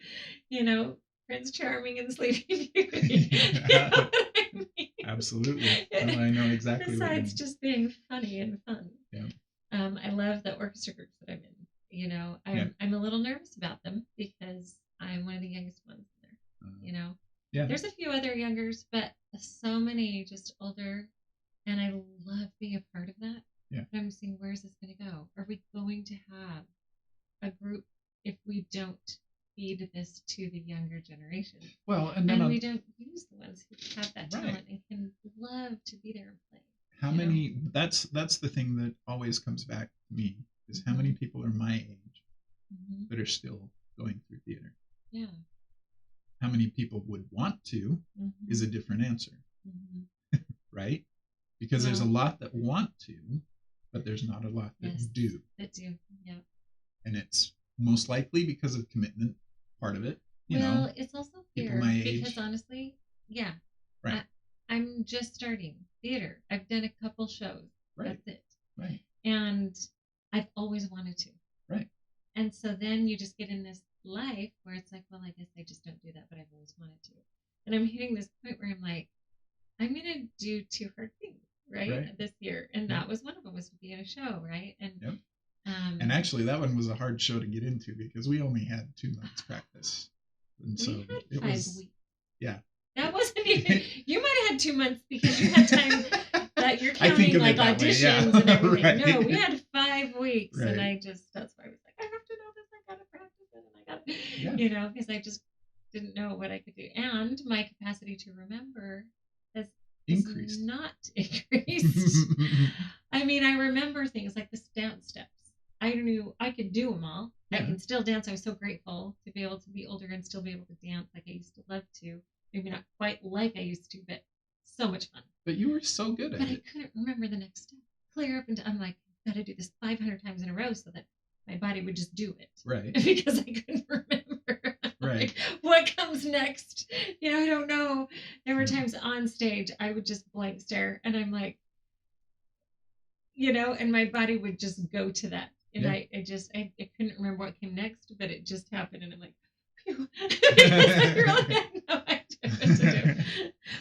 Prince Charming and Sleeping Beauty. I mean? Absolutely. Well, I know exactly. Besides just being funny and fun. Yeah. I love the orchestra groups that I'm in. I'm a little nervous about them because I'm one of the youngest ones there. Yeah. There's a few other youngers, but so many just older, and I love being a part of that. Yeah. But I'm seeing, where's this going to go? Are we going to have a group if we don't feed this to the younger generation? Well, and then we don't use the ones who have that talent and can love to be there and play. How many? That's the thing that always comes back to me is how many people are my age that are still going through theater. Yeah. How many people would want to is a different answer, right? Because there's a lot that want to, but there's not a lot that do. That do, yeah. And it's most likely because of commitment, part of it. It's also fear because honestly, right. I'm just starting theater. I've done a couple shows. Right. That's it. Right. And I've always wanted to. Right. And so then you just get in this life where it's like, well, I guess I just don't do that, but I've always wanted to. And I'm hitting this point where I'm like, I'm going to do 2 hard things, right? This year. And that was one of them, was to be in a show, right? And and actually that one was a hard show to get into because we only had 2 months practice. And so it was 5 weeks. Yeah. That wasn't even, you might have had 2 months because you had time that you're counting like auditions and everything. Right. No, we had 5 weeks and that's why I was like, I have to know this, I gotta practice it and I gotta, because I just didn't know what I could do. And my capacity to remember has increased. Not increased. I mean, I remember things like the dance steps. I knew I could do them all. I can still dance. I was so grateful to be able to be older and still be able to dance like I used to love to. Maybe not quite like I used to, but so much fun. But you were so good at it. But I couldn't remember the next step. Clear up I'm like, I've got to do this 500 times in a row so that my body would just do it. Right. Because I couldn't remember. Right. Like, what comes next? I don't know. There were times on stage I would just blank stare and I'm like, and my body would just go to that. And I couldn't remember what came next, but it just happened. And I'm like, phew. I really had no idea what to do.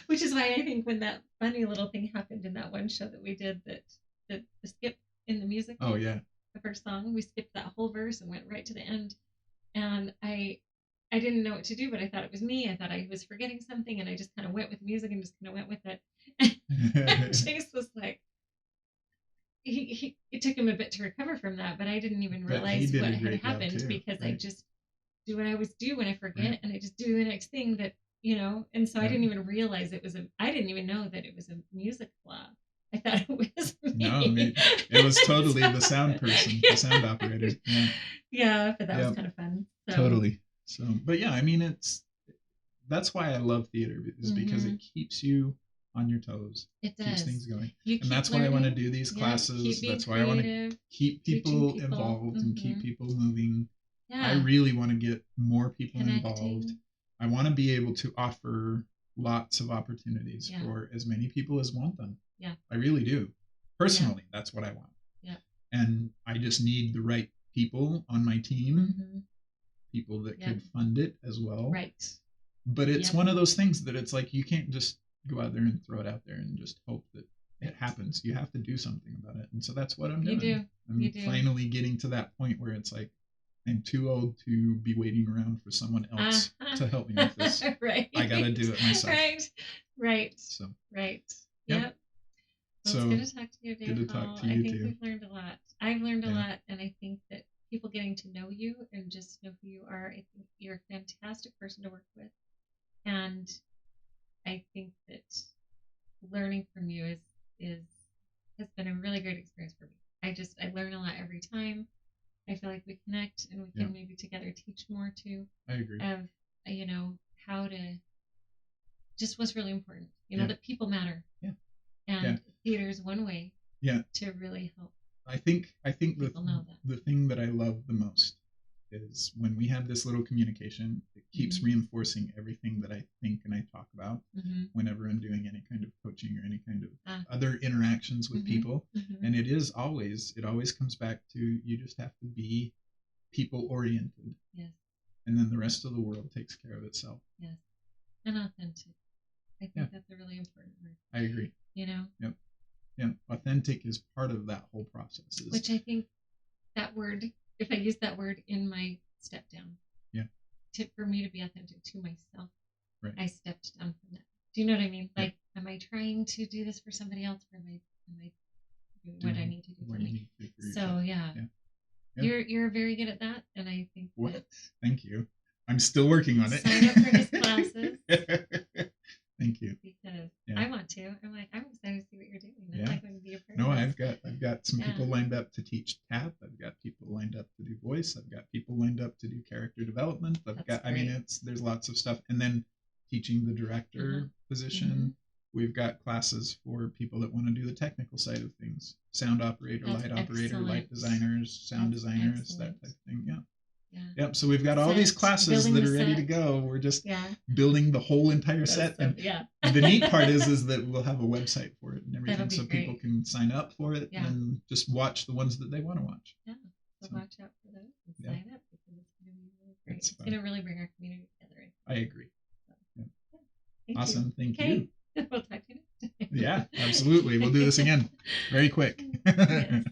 Which is why I think when that funny little thing happened in that one show that we did, that the skip in the music. Oh, yeah. The first song, we skipped that whole verse and went right to the end. And I didn't know what to do, but I thought it was me. I thought I was forgetting something. And I just kind of went with music and just kind of went with it. And Chase was like, it took him a bit to recover from that, but I didn't even realize what had happened because I just do what I always do when I forget, and I just do the next thing that and so I Yeah. didn't even realize I didn't even know that it was a music flaw. I thought it was me. No, I mean, it was totally the sound person, the sound operator. Yeah. Yeah, but that was Yep. kind of fun. So. Totally. So, but yeah, I mean, that's why I love theater, is because it keeps you on your toes. It does. Keeps things going. You And that's why I want to do these classes. Keep being That's why I want to creative, keep teaching people involved and keep people moving. Yeah. I really want to get more people Connecting. involved. I want to be able to offer lots of opportunities for as many people as want them. Yeah. I really do. Personally, that's what I want. Yeah. And I just need the right people on my team, people that could fund it as well. Right. But it's one of those things that it's like you can't just go out there and throw it out there and just hope that it happens. You have to do something about it. And so that's what I'm doing. I'm finally getting to that point where it's like I'm too old to be waiting around for someone else to help me with this. Right. I got to do it myself. Right. So. Right. Yep. Well, so it's good to talk to you, Dave. Good to talk to you I think too. we've learned a lot. I've learned a lot, and I think that people getting to know you and just know who you are, I think you're a fantastic person to work with. And I think that learning from you has been a really great experience for me. I learn a lot every time. I feel like we connect and we can maybe together teach more too. I agree. Of how to just what's really important. That people matter. Yeah. And theater is one way. Yeah. To really help. I think the thing that I love the most is when we have this little communication, it keeps reinforcing everything that I think and I talk about whenever I'm doing any kind of coaching or any kind of other interactions with people. And it always comes back to you just have to be people oriented. Yes. And then the rest of the world takes care of itself. Yes. And authentic. I think that's a really important word. I agree. Yep. Yeah. Authentic is part of that whole process. Which I think that word, if I use that word in my step down, for me to be authentic to myself, I stepped down from that. Do you know what I mean? Like, am I trying to do this for somebody else, or am I doing what I need to do for me? So you're very good at that, and I think. What? Thank you. I'm still working on it. Sign up for his classes. Thank you. Because I want to. I'm excited to see what you're doing. Yeah. Like to be a part no, of this. I've got some people lined up to teach tap. I've got people lined up to do voice. I've got people lined up to do character development. There's lots of stuff. And then teaching the director position. We've got classes for people that want to do the technical side of things. Sound operator, light operator, light designers, sound designers, that type of thing. Yeah. Yep. So we've got all these classes that are ready to go. We're just building the whole entire set. And the neat part is that we'll have a website for it and everything, so people can sign up for it and just watch the ones that they want to watch. Yeah. So watch out for those and sign up, because it's going to be really great. It's going to really bring our community together. I agree. Thank awesome. You. Thank you. We'll talk to you next time. Yeah, absolutely. We'll do this again very quick. Yes.